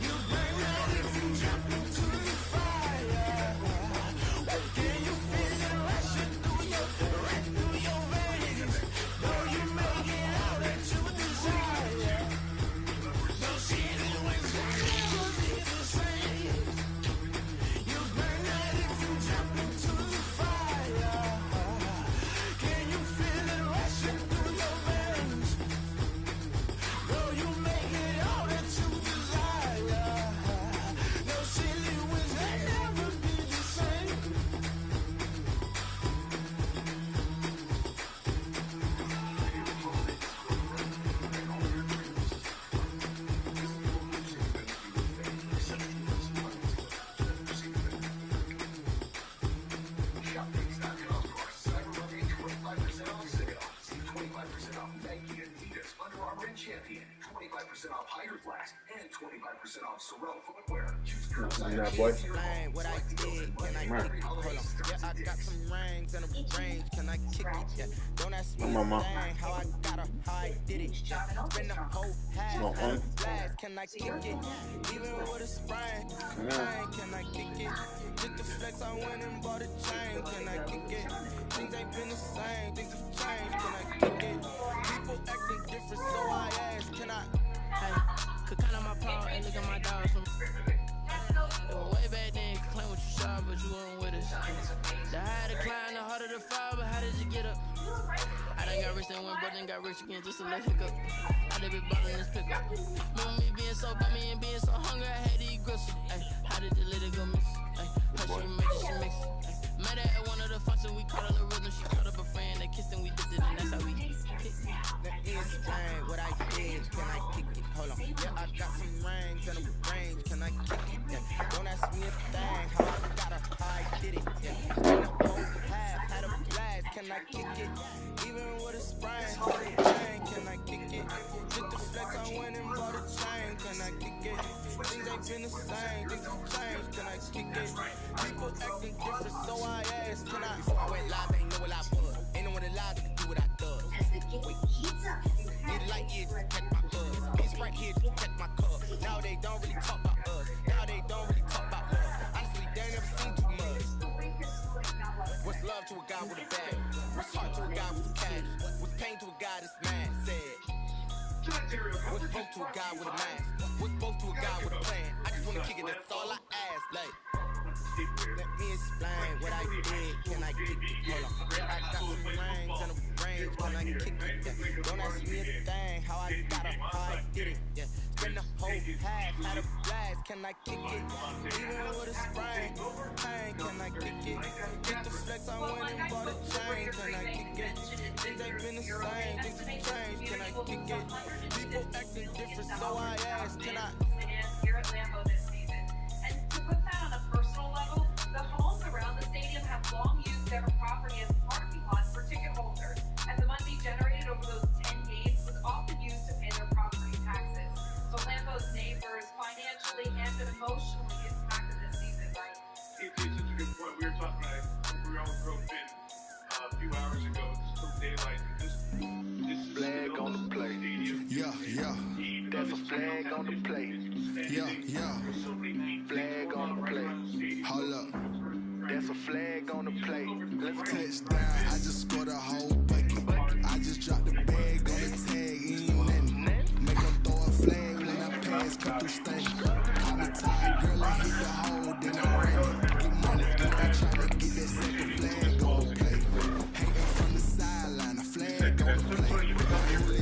S2: You bring that if you jump into the fire. Can you feel it?
S10: That boy.
S8: What I did, can I kick it? Hold on. Yeah, I got some rings and a range, can I kick it? Yeah. Don't ask me a thing, how I got her, how I did it. Yeah. Spend the whole half, had a blast, can I kick it? Even with a sprain, can I kick it? Just the flex, I went and bought a chain, can I kick it? Things ain't been the same, things have changed, can I kick it? People acting different, so I ask, can I? Hey, could count on my power and look at my dogs from way back then, could claim what you saw, but you weren't with us. The higher the climb, the harder the fall, but how did you get up? I done got rich and went broke, then got rich again, just a little hiccup. I done been ballin' this pickup. Remember me being so bummy and being so hungry, I had to eat gristle. Ay, how did the lady go miss? Ay, how she make it, she mix it. Met her at one of the functions, we caught on the rhythm, she caught up a friend, they kissed and we dipped it, and that's how we kick it. That is fine, what I did, can I kick it? Hold on, yeah, I got some rings and a range, can I kick it? Yeah. Don't ask me a thing, how I got her, how I did it. Yeah. Spend the whole half, had a blast, can I kick it? Even with a sprain, can I kick it? Just the flex, I went and bought a chain, can I kick it? Things ain't been the same, things have changed, can I kick it? People acting different, so I asked, can I? Before I went live, ain't know what I was. Ain't no one alive that can do what I does. Need a light here to catch my buzz. Bitch right here to catch my cup. Now they don't really talk about us. Now they don't really talk about love. Honestly, they ain't never seen too much. What's love to a guy with a bag? What's heart to a guy with cash? What's pain to a guy that's mad? Said. What's broke to a guy with a mask? What's both to a guy with a plan? I just wanna kick it, that's all I ask. Like, let me explain what I did. Can I kick it? Hold on. Yeah, I got some rings and a range. Can I kick it? Yeah. Don't ask me a thing. How I got her, how I did it. Yeah. Spend the whole half, had a blast. Can I kick it? Even with a sprain, pain. Can I kick it? Get the flex, I went and bought a chain. Can I kick it? Things ain't been the same, things have changed. Can I kick it? People acting different, so I ask. Can I?
S11: Here at Lambeau this season. And to put that on a personal level, the homes around the stadium have long used their property as parking lots for ticket holders, and the money generated over those 10 games was often used to pay their property taxes. So Lambeau's neighbors financially and emotionally impacted this season, right?
S6: It's such a good point. We were talking about we were all roped in a few hours ago. It's still daylight. This
S12: flag on the play. Yeah, yeah. That's a flag on the play. Yeah, yeah. Flag on the play. Hold up. That's a flag on the play. Let's touchdown. I just scored a whole bucket. I just dropped the bag on the tag. Ain't nothing. Make them throw a flag when I pass. Cut through stain. I'm a tired girl. I hit the hole. Then I ran it. Get money. I'm trying to get that second flag on the play. Hating from the sideline. A flag on the play.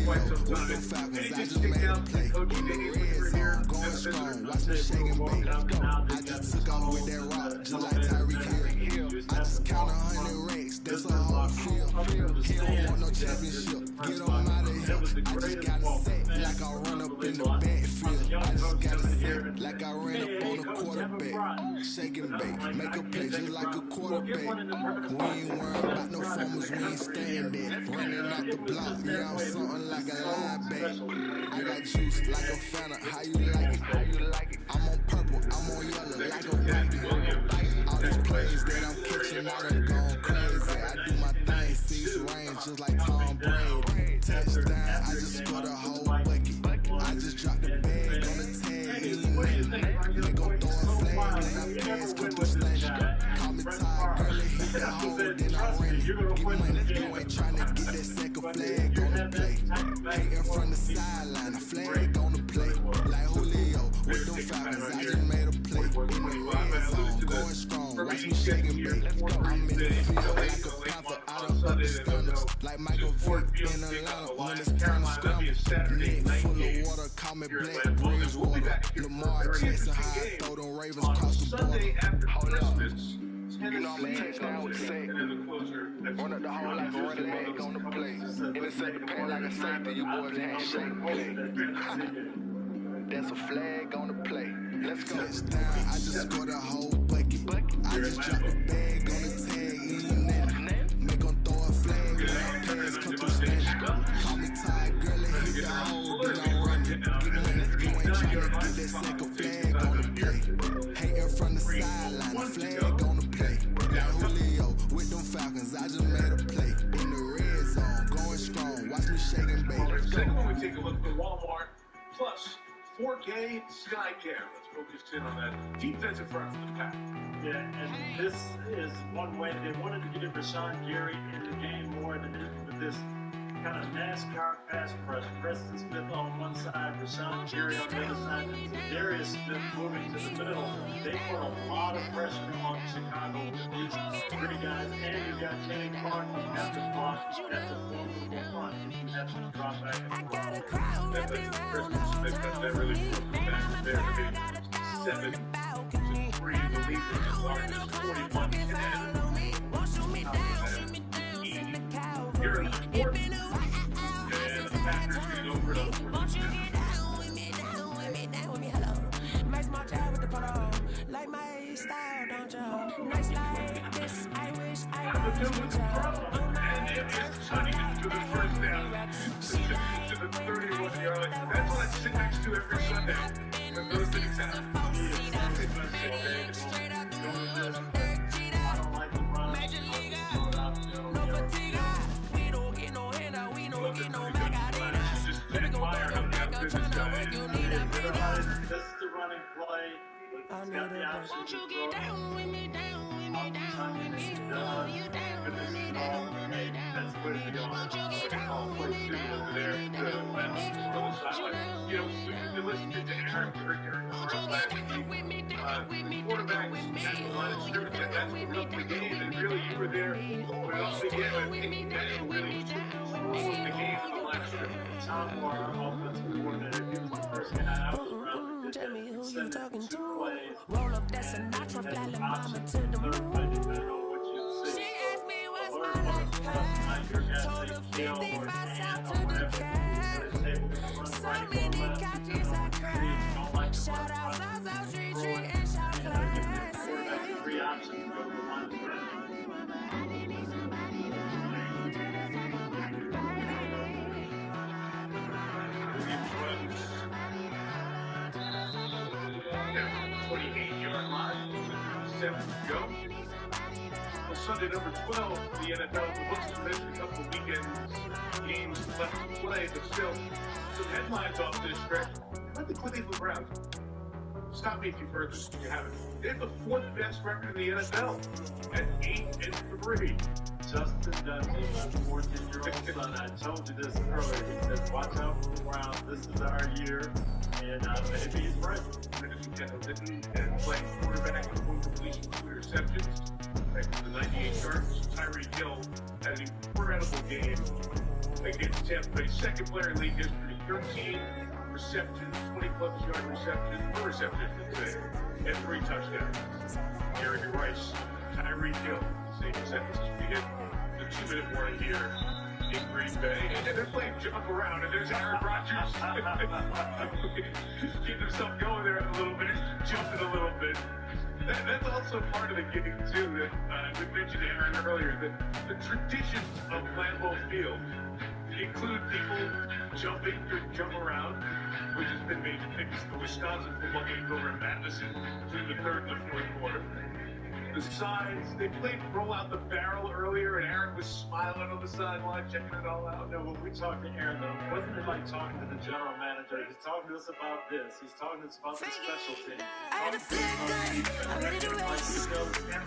S12: With the Falcons, I just made a play. In the red zone, going strong. Watch me shake and bake. I just took off with that rock, just like Tyreek Hill. I just count 100 racks, that's a whole field. He don't want no championship. Get on out of here. I just gotta set like I run up in the backfield. I just gotta set like I ran up on a quarterback. Shake and bake, make a play just like a quarterback. We ain't worried about no formers, we ain't staying there. Running out the block, yeah, I'm something like a linebacker. I got juice like a Fanta, how you like it? How you like it? I'm on purple, I'm on yellow like a baby. All these plays that I'm catching, I done gone crazy. I do my thing, six range just like Tom Brady. Touchdown, I just scored a whole bucket. I just dropped the bag on the tag, ain't nothing. They gon' throw a flag when I pass, cut through station. Call me tired, girl, it hit the hole, then I ran it. Get money, you ain't tryna get that second flag on the play. Hating from the sideline, a flag on the play. Like Julio, with them Falcons, I just made a play. In the red zone, going strong, watch me shake and bake. I'm in the field like a panther, out of the standards. Like Michael Vick in Atlanta, when it's time to scramble. Neck full of water, call me Black Bridgewater. Lamar Jackson, how I throw them Ravens across the border. Hold up. You know I'm a touchdown with the sack. Run up the hole like a running back on the play. Intercept the pass like a safety, you boys ain't shake play. That's a flag on the play. Let's go. Touchdown, I just scored a whole bucket. I just dropped the bag on the tag, ain't nothing. Make them throw a flag when I pass, cut through station. Call me tired, girl, and hit the hole, then I at a plate. In the red zone, going strong. Watch me shake and bake.
S10: Let's go. Second one, we take a look at Walmart Plus 4K Skycam. Let's focus in on that defensive front for the Pack.
S6: Yeah, and this is one way they wanted to get Rashawn Gary in the game more than with this kind of NASCAR pass rush. Preston Smith on one side, Rashawn Gary on the other side, and Darius Smith moving to the middle. They put a lot of pressure on Chicago with these three guys, and you got Kenny Clark who has to block at the formidable front. You have to drop back and forth.
S10: Preston Smith that really broke the back there. 7-3, the lead was as large as 41-10. Here in the fourth, and the Packers getting over to 42. And it is Sonny to the first down. To the 31-yard line. That's what I sit next to every Sunday. When those things happen.
S6: This is the running play. It's got the option. Won't you get down with me, down with me, down with me, down with me, down with me, down with me, that's the way to go. Won't you get down with me, down with me, down with me, down with me,
S10: you know, we listened to Aaron last week. Quarterbacks at the line of scrimmage, that's what won the game. And really, you were there when it all began. I think that really was the game on the line of scrimmage.
S6: Tom Moore, offensive coordinator, he was the first guy out around.
S2: Tell me who you talking to. Roll up that Sinatra, fly la mama to the moon. She asked me what's my life path. Told her 55 south to the cash. So many couches I cried. Shout out South Street and shout classic.
S6: Three options from the line of
S10: Go. Well, Sunday number 12, the NFL looks to miss a couple of weekends games left to play, but still some headlines off this stretch. How about the Cleveland Browns? Stop me if you've heard this, if you haven't. They have the fourth best record in the NFL at 8-3.
S6: Justin Dudley, my 14-year-old son, I told you this earlier. He said, watch out for the Browns. This is our year. And maybe he's right.
S10: And playing quarterback with 1 completion, 2 interceptions. Back to the 98 yards. Tyreek Hill had an incredible game against Tampa Bay. Second player in league history. 13 receptions, 20-plus yard receptions, 4 receptions, and 3 touchdowns. Jerry Rice, Tyreek Hill, same sentences we hit the 2-minute warning here in Green Bay. And they're playing jump around, and there's Aaron Rodgers. Getting himself going there a little bit, jumping a little bit. That's also part of the game, too, that we mentioned Aaron earlier, that the traditions of Lambeau Field include people jumping to jump around, which has been made to pick the Wisconsin football games over in Madison through the third and the fourth quarter. The sides, they played roll out the barrel earlier, and Aaron was smiling on the sideline, checking it all out.
S6: No, when we talked to Aaron, though, it wasn't like talking to the general manager. He's talking to us about this. He's talking to us about the special team.
S2: I had a flare gun, I'm ready to race.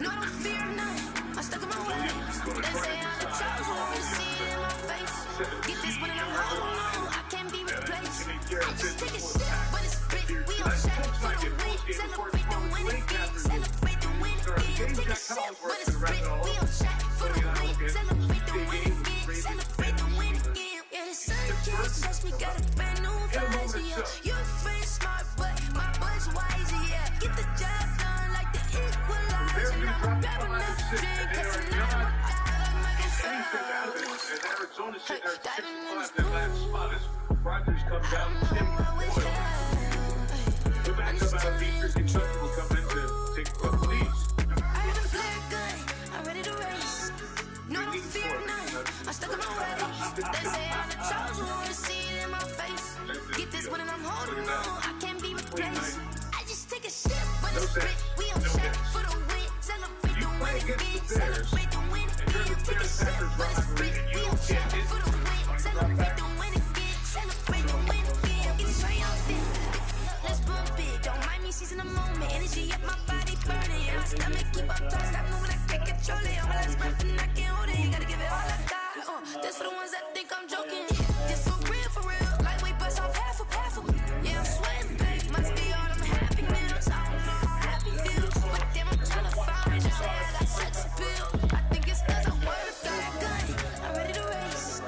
S2: No, I don't fear none. I'm stuck in my way. They say I'm the chosen one, you see it in my face. Get this one and I'm holding on, I can't be replaced. I just take a shit when it's split. We on shot for the win. Celebrate the winning game. Celebrate the winning game. Take a shit when it's split. We on shot for the win. Celebrate the winning game. Celebrate the winning game. Yeah, the sun can't touch me. Got a brand new visor. Yeah, you're afraid smart, but my boy's wiser. Yeah, get the job done like the equalizer. I'm grabbing that drink 'cause tonight I'm making fun.
S10: And Arizona's sitting there at 6-5. That last spot as Rodgers comes out and Tim Boyle. The backup out of Eastern Kentucky will come in to take a couple leads.
S2: I had a flare gun, I'm ready to race. No, don't fear none, I'm stuck in my way. They say I'm the chosen one, you see it in my face. Get this one and I'm holding on, I can't be replaced. I just take a shit when it's split. We on shot for the win. Celebrate the winning game. Celebrate the winning game. Take a shit
S10: Packers rivalry, and you get it.
S1: Celebrate the win again. Celebrate the win again. It's triumphant. Let's bump it. Don't mind me, she's in the moment. Energy up my body burning. My stomach keep up, don't stop moving. I can't control it. My last breath and I can't hold it. You gotta give it all I got. This for the ones that think I'm joking. This for real, for real. Lightweight bust off half of. Yeah, I'm sweating, babe. Must be all them happy meals. I don't know how happy feels, but damn, I'm trying to find you. Say I got sex appeal. I think it's 'cause I want to got a gun. I'm ready to race.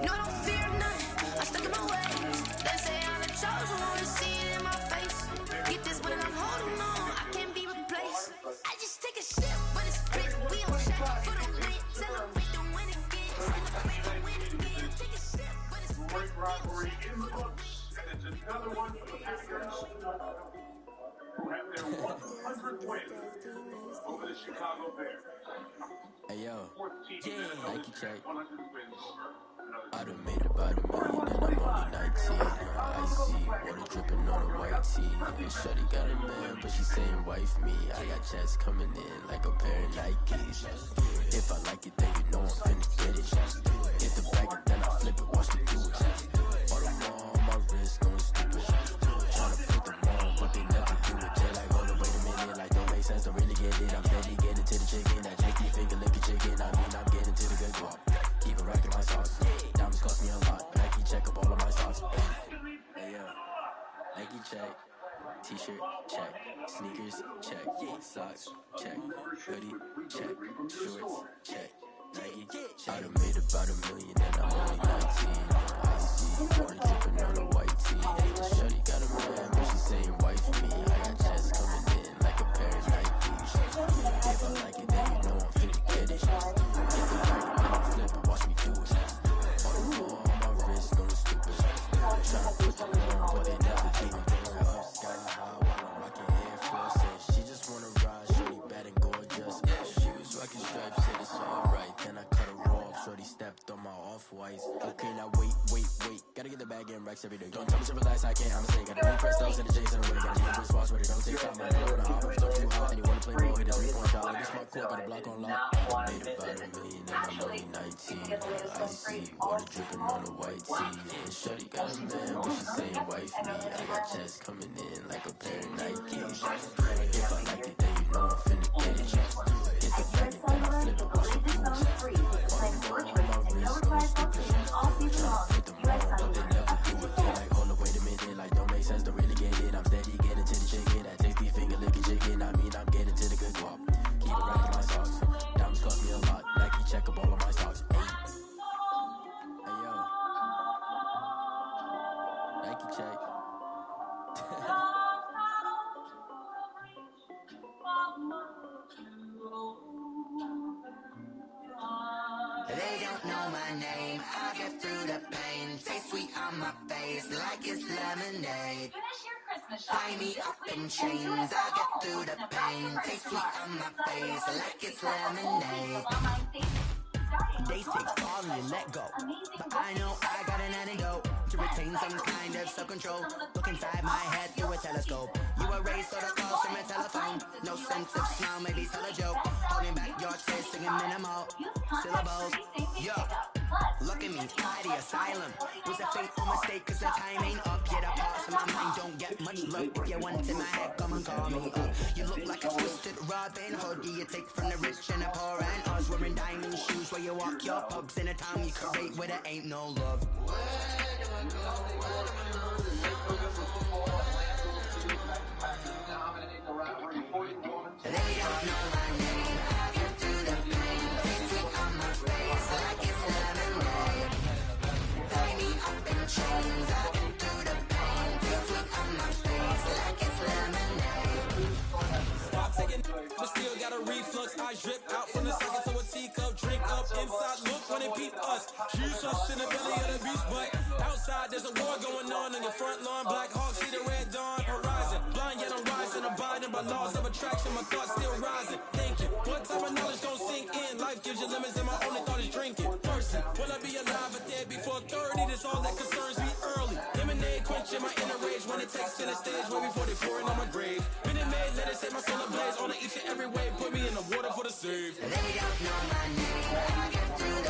S1: No, I don't fear nothing. I'm stuck in my ways. They say I'm the chosen one to see it in my face. Get this one and I'm holding on. I can't be replaced. I just take a sip when it's split. We on track for the win. Celebrate the win again. Celebrate the win again. Take a sip when it's split.
S10: Great rivalry in the books. And it's another one for the Packers, who have their 100th win over the Chicago Bears.
S13: Hey yo,
S10: 14
S13: Nike check.
S10: 100 wins over another.
S13: I done made about $1 million and I'm only 19. Icy, water dripping on a white tee. And shorty got a man, but she saying wife me. I got checks coming in like a pair of Nikes. If I like it, then you know I'm finna get it. Hit the bag and then I flip it, watch me do it. All the more on my wrist, going stupid. Tryna put them on, but they never do it. They're like, hold on, wait a minute, like don't make sense, don't really get it. I'm steady getting to the chicken, that tricky finger licking chicken. I mean, I'm getting to the good guap. Keep it racking my socks. Diamonds cost me a lot, but Nike check up all of my socks. Hey yo, Nike check. T-shirt, check. Sneakers, check. Socks, check. Hoodie, check. Shorts, check. Nike, check. I done made about $1 million and I'm only 19. Icy, water dripping on a white tee. Shorty got a man, but she saying wife me. I got checks coming in like a pair of Nikes. If I like it, then you know I'm finna get it. Get the bag and then I flip it, watch me do it. All the more on my wrist, going stupid. Tryna put them on, but they never do it. Up sky high while I'm rocking Air Forces. She just wanna ride, shorty bad and gorgeous. She was rocking stripes, said it's alright. Then I cut her off, shorty stepped on my off-whites. Okay, now wait. Gotta get the bag and racks every day. Don't tell me to relax, I can't, I'm saying. Gotta repress those and the J's in the way. Gotta get this watch, but it don't take time. I know when I hop, stuff too hot. And you wanna play ball, hit a 3-point shot. Like this my court, got a block on lock. Made about $1 million and I'm only 19. Icy, water dripping on a white tee. And shorty got a man, but she saying wife me. I got checks coming in like a pair of Nikes. If I like it, then you know I'm finna get it. Hit the bag and then I flip it, watch me do it. All the more on my wrist, going stupid. Tryna put them on, but they never do it. They're like, hold on, wait a minute, like don't make sense, don't really get it. I'm steady getting to the chicken, that tasty finger licking chicken. I mean, I'm getting to the good guap. Keep it racking my socks. Diamonds cost me a lot. Nike check up all of my socks. Hey yo, Nike check.
S14: They don't know my name, I get through the pain. Taste sweet on my face like it's lemonade. Tie me up in chains, I get through the pain. Taste sweet on my face like it's lemonade. They say fall and let go, but I know I got an antidote to retain some kind of self-control. Look inside my head through a telescope. You erase all the calls from a telephone. No sense of smile, maybe tell a joke. Holding back your tears, singing minimal syllables. Yo, look at me, by the asylum. Was a fateful mistake, cause the time ain't up yet. A parts of my mind don't get much love. If you want in my head, come and call me up. You look like a twisted Robin Hood. Do you take from the rich and the poor and us? Wearing diamond shoes where you walk your pugs in a town you create where there ain't no love. Where do I go? Where do I go? They don't know my name. I get through the pain. Taste sweet on my face like it's lemonade. Tie me up in chains. I get through the pain. Taste sweet on my face like it's lemonade.
S15: Stop taking, but still got a reflux. I drip out from the second to a teacup. Drink up inside, look when it peep us. Shoot us in the belly of the beast, but outside there's a war going on in your front lawn. Black Hawk see the red dawn horizon. Blind yet I'm rising, abiding by laws of attraction. My thoughts still rising. Thinking, what type of knowledge gon' sink in? Life gives you limits, and my only thought is drinking. Person, will I be alive or dead before 30? That's all that concerns me early. Lemonade quenching my inner rage when it takes to the stage way before they pouring on my grave. Minute Maid, let it set my soul ablaze on each and every way. Put me in the water for the save.
S14: They don't know my name. I get through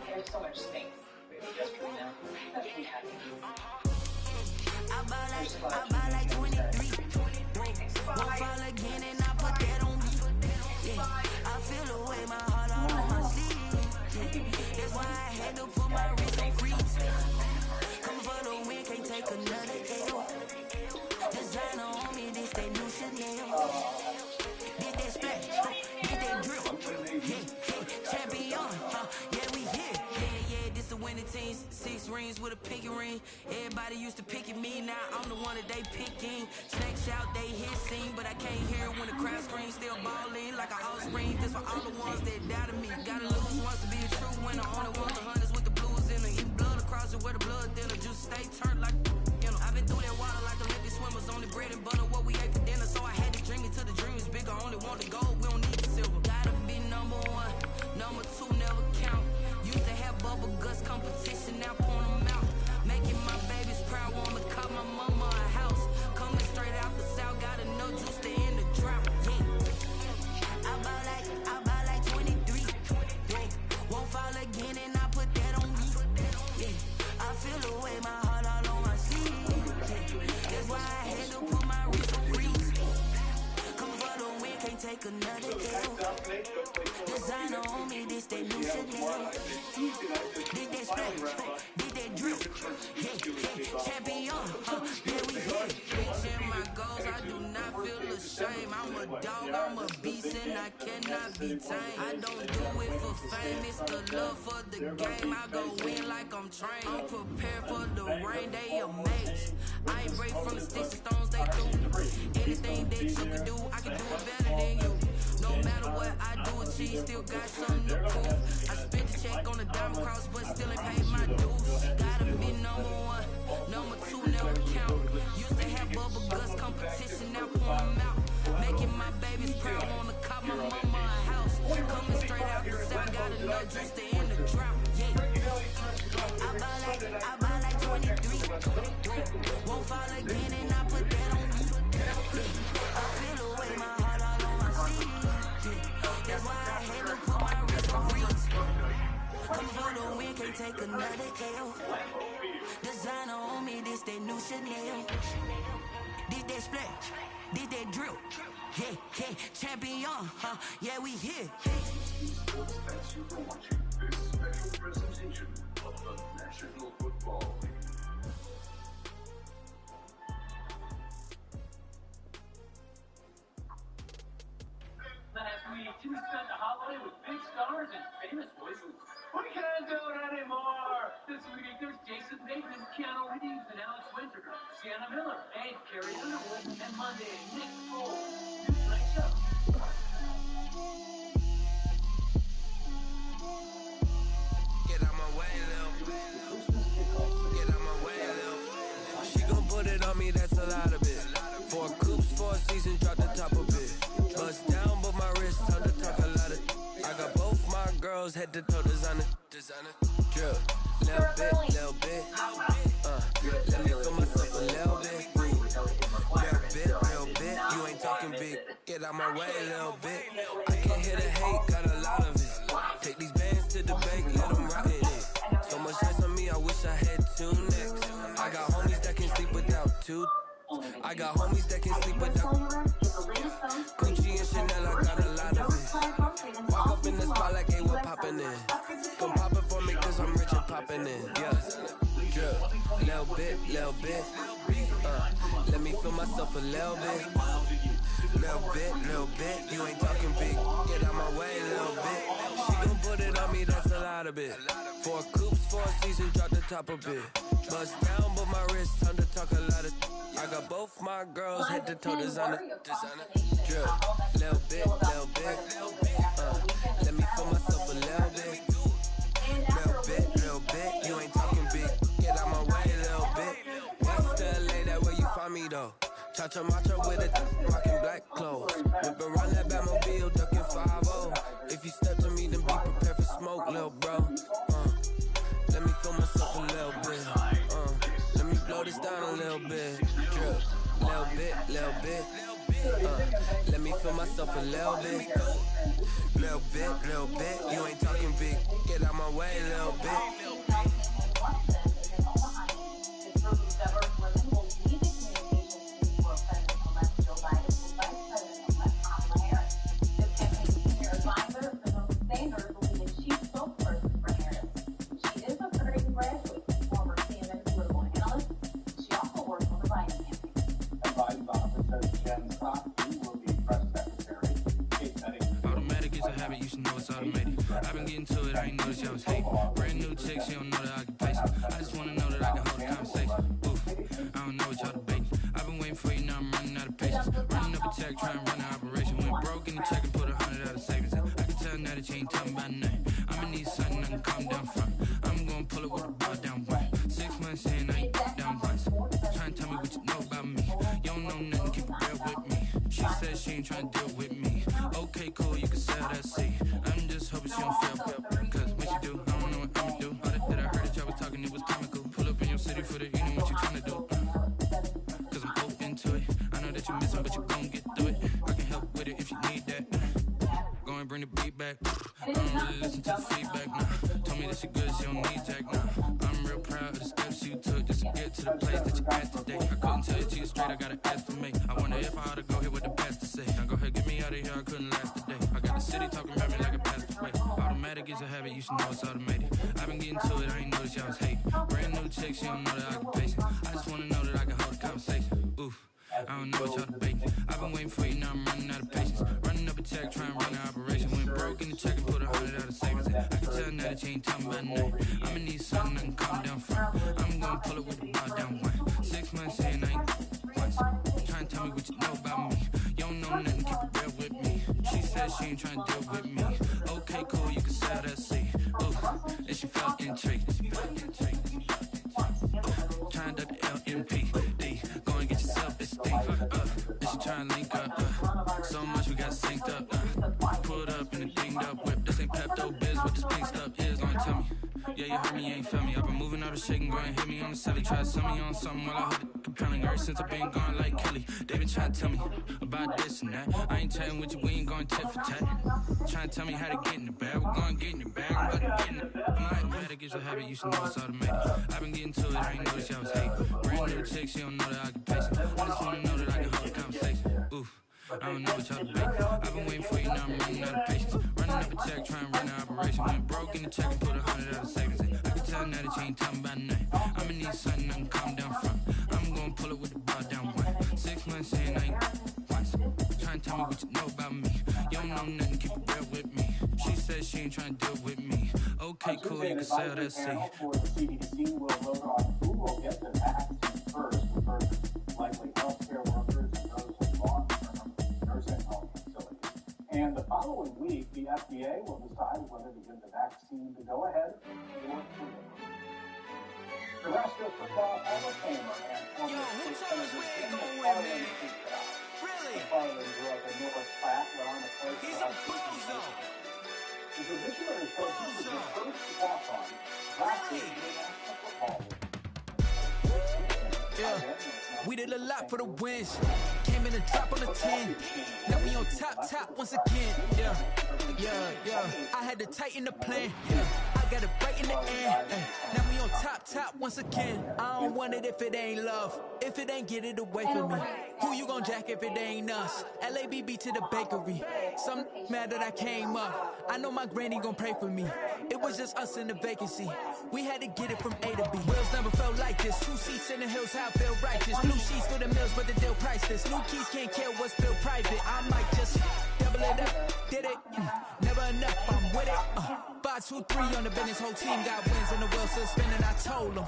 S7: There's so much space. Yesterday now. That should be happy.
S1: I buy like 23. Won't fall again and I put that on me. Yeah. I feel the way my heart all on my sleeve. Yeah. That's why I had to put my wrist on freeze. Come for the win, can't take another L. Designer on me, this that new Chanel. Did that splash, did that drip. Yeah, champion, yeah, we here. Yeah, this the winning team. 6 rings with a pinky ring. Everybody used to pick at me, now I'm the one that they picking. Snake shout, they hit scene, but I can't hear it when the crowd screams. Still balling like an offspring. This for all the ones that doubted me. Gotta lose once to be a true winner. Only one the hunters with the blues in it. Eat blood across it where the blood thinner. Juice stay turned like, you know. I've been through that water like Olympic swimmers. Only bread and butter, what we ate for dinner. So I had to dream it till the dream is bigger. Only want the gold, we don't need the silver. Gotta be number 1, number 2 never count. Used to have bubble guts competition, now point them out. Making my babies proud, wanna call my mama a house. Coming straight out the south, got enough juice to end the drought. Yeah. I buy like 23. Yeah. Won't fall again and I put that on me. Yeah. I feel the way my heart all on my sleeve. Yeah. That's why I had to put my wrist on freeze. Come for the win, can't take another L. Designer on me, this that new Chanel. Did that splash, did that drip. Yeah, champion, yeah, we here. Reaching my goals, I do not feel ashamed. I'm a dog, I'm a beast, and I cannot be tamed. I don't do it for fame, it's the love for the game. I go win like I'm trained. I'm prepared for the rain, they amazed. I ain't break from the sticks and stones they do. Anything that you can do, I can do it better than you. No matter what I do, achieve, still got something to prove. I spent the check on the diamond cross, but still ain't paid my dues. Gotta be number 1, number 2 never count. Used to have bubble guts competition, now point them out. Making my babies proud, wanna call my mama a house. Coming straight out the south, got enough just to end the drought. Yeah. I buy like 23. Won't fall again and I put that on me. Yeah. I feel the way my heart all on my sleeve. Yeah. That's why I had to put my wrist on freeze. Come for the win, can't take another L. Designer on me, this that new Chanel. Did that splash, did that drip. Yeah, champion, yeah, we here.
S10: Thank you for watching this special presentation of the National Football League.
S7: Last week, you spent the holiday with big stars and famous voices. We can't do it anymore. This week, there's Jason Bateman, Keanu Reeves, and Alex Winter, Sienna Miller, and Carrie Underwood, and Monday, Nick Cole. Do tonight's show.
S16: Get out my way, Lil. Get out my way, Lil. She gon' put it on me, that's a lot of it. 4 coops, 4 seasons, drop the top of it. Bust down, but my wrist, time to talk a lot of. I got both my girls, head to toe designer. Drip, little bit. Let me feel myself a little bit. Real bit. You ain't talking big. Get out my way, little bit. I can't hear the hate, got a lot of it. Take these bands to the bank, let them rot in it. So much stress on me, I wish I had 2 necks. I got homies that can sleep without 2. I got homies that can sleep without Gucci and Chanel, I got a lot of it. Walk up in the spot like, hey, what poppin' in? Come pop it for me, cause I'm rich and poppin' in. Yeah, drip, little bit. Let me feel myself a little bit. Little bit. You ain't talking big. Get out my way, little bit. She gon' put it on me, that's a lot of it. 4 coops, 4 seasons, drop the top of it. Bust down, but my wrist, time to talk a lot of. I got both my girls, head to toe designer. Drip, little bit. Let me feel myself a little bit. Little bit. You ain't talking big. Get out my way, little bit. West LA, that where you find me though. Cha-cha matcha with a rockin' black clothes. Whip around that Batmobile, ducking 5-0. If you step to me, then be prepared for smoke, little bro. Let me feel myself a little bit. Let me blow this down a little bit. Drip, little bit. Let me feel myself a little bit. Little bit. You ain't talking big. Get out my way, little bit.
S17: Automatic is a habit, you should know it's automated. I've been getting to it, I ain't noticed y'all was hating. Brand new chick, she don't know the occupation. I just wanna know that I can hold a conversation. Oof, I don't know what y'all debating. I've been waiting for you, now I'm running out of patience. Running up a check, trying to run an operation. Went broke in the check and put 100 out of savings. I can tell now that you ain't talking about nothing. I'ma need something I can calm down from. I'm gonna pull it with a bar down one. 6 months in, I ain't down once. Trying to tell me what you know about me. You don't know nothing, keep it real with me. She said she ain't trying to deal with me. Okay, cool, you can sell that seed. I'm just hoping she don't fail. Cause when she do, I don't know what I'ma do. All that I heard that y'all was talking, it was comical. Pull up in your city for the, you know what you trying to do. Cause I'm open to it. I know that you're missing, but you gon' get through it. I can help with it if you need that. Go and bring the beat back. I don't really listen to the feedback now. Told me that she good, she don't need jack now. I'm real proud of the steps you took just to get to the place that you at today. I couldn't tell you to you straight, I got an estimate. I wonder if I ought to go here with the best to say. Now go ahead, get me out of here, I couldn't last today. I got the city talking about me like a passed away. Automatic is a habit, you should know it's automated. I've been getting to it, I ain't noticed y'all was hating. Brand new chick, she don't know the occupation. I just wanna know that I can hold a conversation. Oof, I don't know what y'all debating. I've been waiting for you, now I'm running out of patience. Running up a check, trying to run an operation. Went broke in the check and put 100 out of savings. I can tell now that you ain't talking about nothing. I'ma need something I can calm down from. I'm gonna pull it with the bar down one. 6 months in, I ain't once. Trying to tell me what you know about me. You don't know nothing, keep it real with me. She said she ain't trying to deal with me. Okay, cool, you can sell that seed. Ooh, and she felt intrigued. Trying to duck the LMPD. Go and get yourself this thing. And she trying to link up. So much we got synced up. Pulled up in a dinged up whip. This ain't Pepto Biz, what this pink stuff is. Don't tell me. Yeah, you heard me, you ain't feel me. I've been moving out of shaking, go and hit me on the celly. Try to sell me on something while I hold it compelling. Ever since I've been gone like Kelly, they been trying to tell me about this and that. I ain't chatting with you, we ain't going tit for tat. Trying to tell me how to get in the bag. We're going to get in the bag, I'm about to get in the bag. I'm automatic, it's a habit, you should know it's automated. I've been getting to it, I ain't noticed y'all was hating. Brand new chick, she don't know the occupation. I just wanna know that I can hold a conversation. Oof, I don't know what y'all debating. I've been waiting for you, now I'm running out of patience. Running up a check, trying to run an operation. Went broke in the check and put 100 out of savings. I can tell now that you ain't talking about nothing. I'ma need something I can calm down from. I'm gonna pull it with the bar down one. 6 months in, I ain't once. Trying to tell me what you know about me. You don't know nothing, keep it real with me. She said she ain't trying to deal with me. Okay, cool, you can sell that seed.
S6: For the CDC will vote on who will get the vaccine first, refers likely healthcare workers and those in long-term nursing home facilities. And the following week, the FDA will decide whether to give the vaccine the go-ahead or to Nebraska football Hall of Famer and former state senator McFarland speaks out. McFarland grew up in North Platte, where on the place he's a bozo. His obituary says he was the first to walk on drafted in the National Football League.
S18: Yeah, we did a lot for the wins. Came in and drop on the 10. Now we on top once again. Yeah. I had to tighten the plan. Yeah, I got it right in the end. Now we on top once again. I don't want it if it ain't love. If it ain't, get it away from me. Who you gon' jack if it ain't us? LABB to the bakery. Some mad that I came up. I know my granny gon' pray for me. It was just us in the vacancy. We had to get it from A to B. Wheels never felt like this. 2 seats in the hills, how I feel righteous. Blue sheets for the mills, but the deal priceless. New keys can't kill what's still private. I might just double it up. Did it? Never enough, I'm with it. 5, 2, 3 on the business. Whole team got wins and the wheels still spinning. I told them.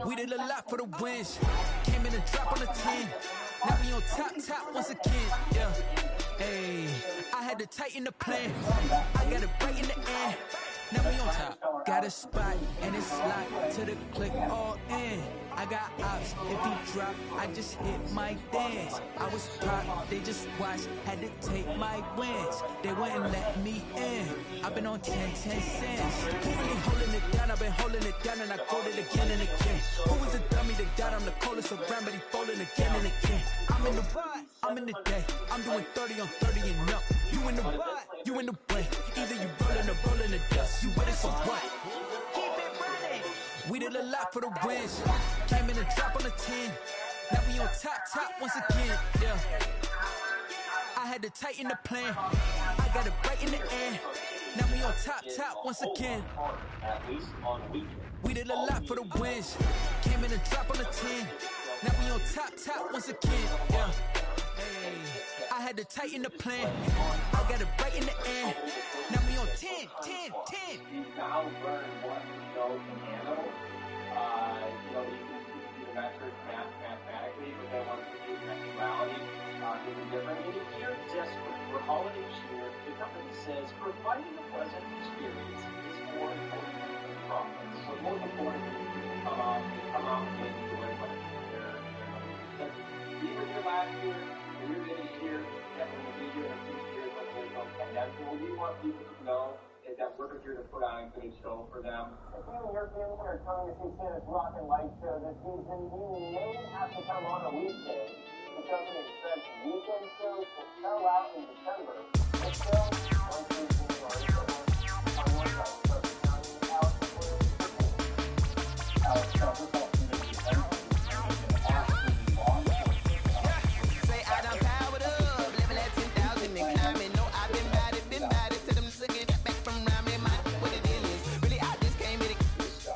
S18: We did a lot for the wins. Came in and drop on the 10. Now we on top once again. Yeah. Hey, I had to tighten the plan. I got it right in the end. Now we on top. Got a spot and it's locked to the click all in. I got ops, if he drop, I just hit my dance. I was popped, they just watched, had to take my wins. They wouldn't let me in. I've been on 10 cents. Who really holding it down? I've been holding it down and I hold it again and again. Who was the dummy that died? I'm the coldest around, but he folding again and again. I'm in the ride, I'm in the day. I'm doing 30 on 30 and up. You in the ride, you in the way. Either you rolling the dust. You with it, so what? Keep it running. We did a lot for the wins. Came in and drop on the 10. Now we on top once again. Yeah. I had to tighten the plan. I got it right in the air. Now we on top once again. We did a lot for the wins. Came in and drop on the 10. Now we on top once again. Yeah. Hey. I had to tighten the plan. I got it right in the air. Now we on 10.
S7: Now learn what you know can handle. You can do the metrics mathematically, but then once you do actuality, it's different. And if you're desperate for holiday cheer, the company says providing a pleasant experience is more important than profits. So most importantly, come out and enjoy what they're doing. We were here last year, we were this year, definitely be here in a few years, but there's no pandemic. What we want people to know is that we're here to put on a good show for them. If you and your family are coming to see Santa's Rock and Light Show this season, you may have to come on a weekday. The government expects weekend shows to sell out in December. But still, one season is already on one side.
S14: Say I done powered up, level at 10,000 and climbing. No, I've been bad it to them sucking back from rhyming. What the deal is, really I just came with it.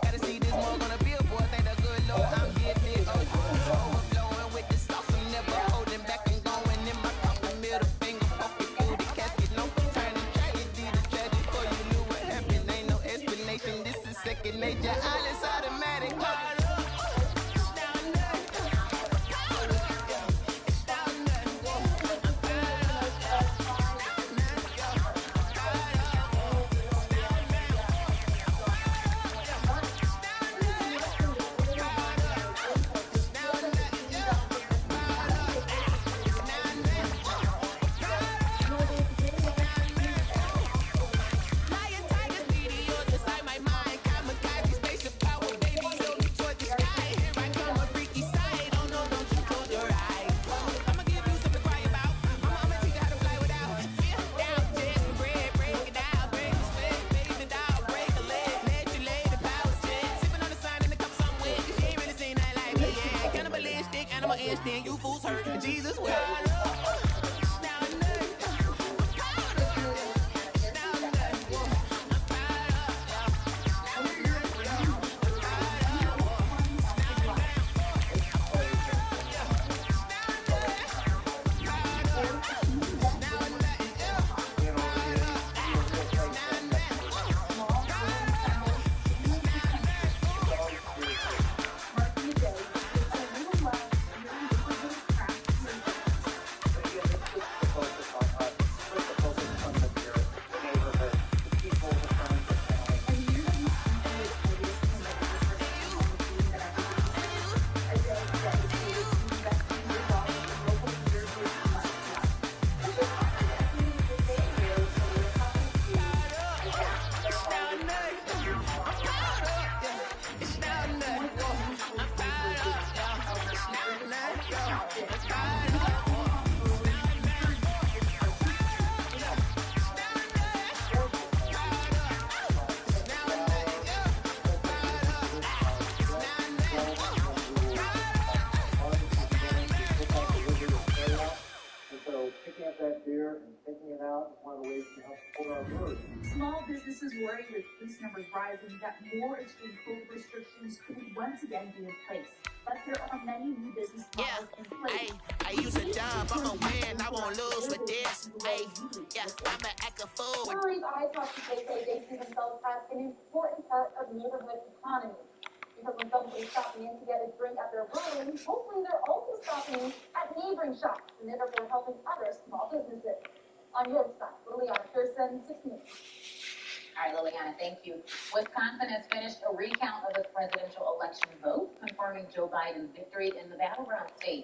S14: Gotta see this more on a billboard. Thank the good Lord, I'm getting it. Overflowing with the sauce, I'm never holding back and going in my coffin. Middle finger, poking through the casket. No turning tragedy to tragic for you knew what happened. Ain't no explanation, this is second nature. All is automatic. Instinct, you fools hurt. Jesus will.
S11: Small businesses worry with case numbers rising that more extreme COVID restrictions could once again be in place. But there are many new business models in place.
S14: I use a job, I'm a win, I won't lose with this. I'm an act of fool.
S11: Breweries I talk to they see themselves as an important part of neighborhood economy. Because when somebody's stopping in to get a drink at their brewery, hopefully they're also stopping in at neighboring shops and therefore helping other small businesses. On your side, Liliana Pearson, 6 News.
S19: right, Liliana, thank you. Wisconsin has finished a recount of its presidential election vote, confirming Joe Biden's victory in the battleground state.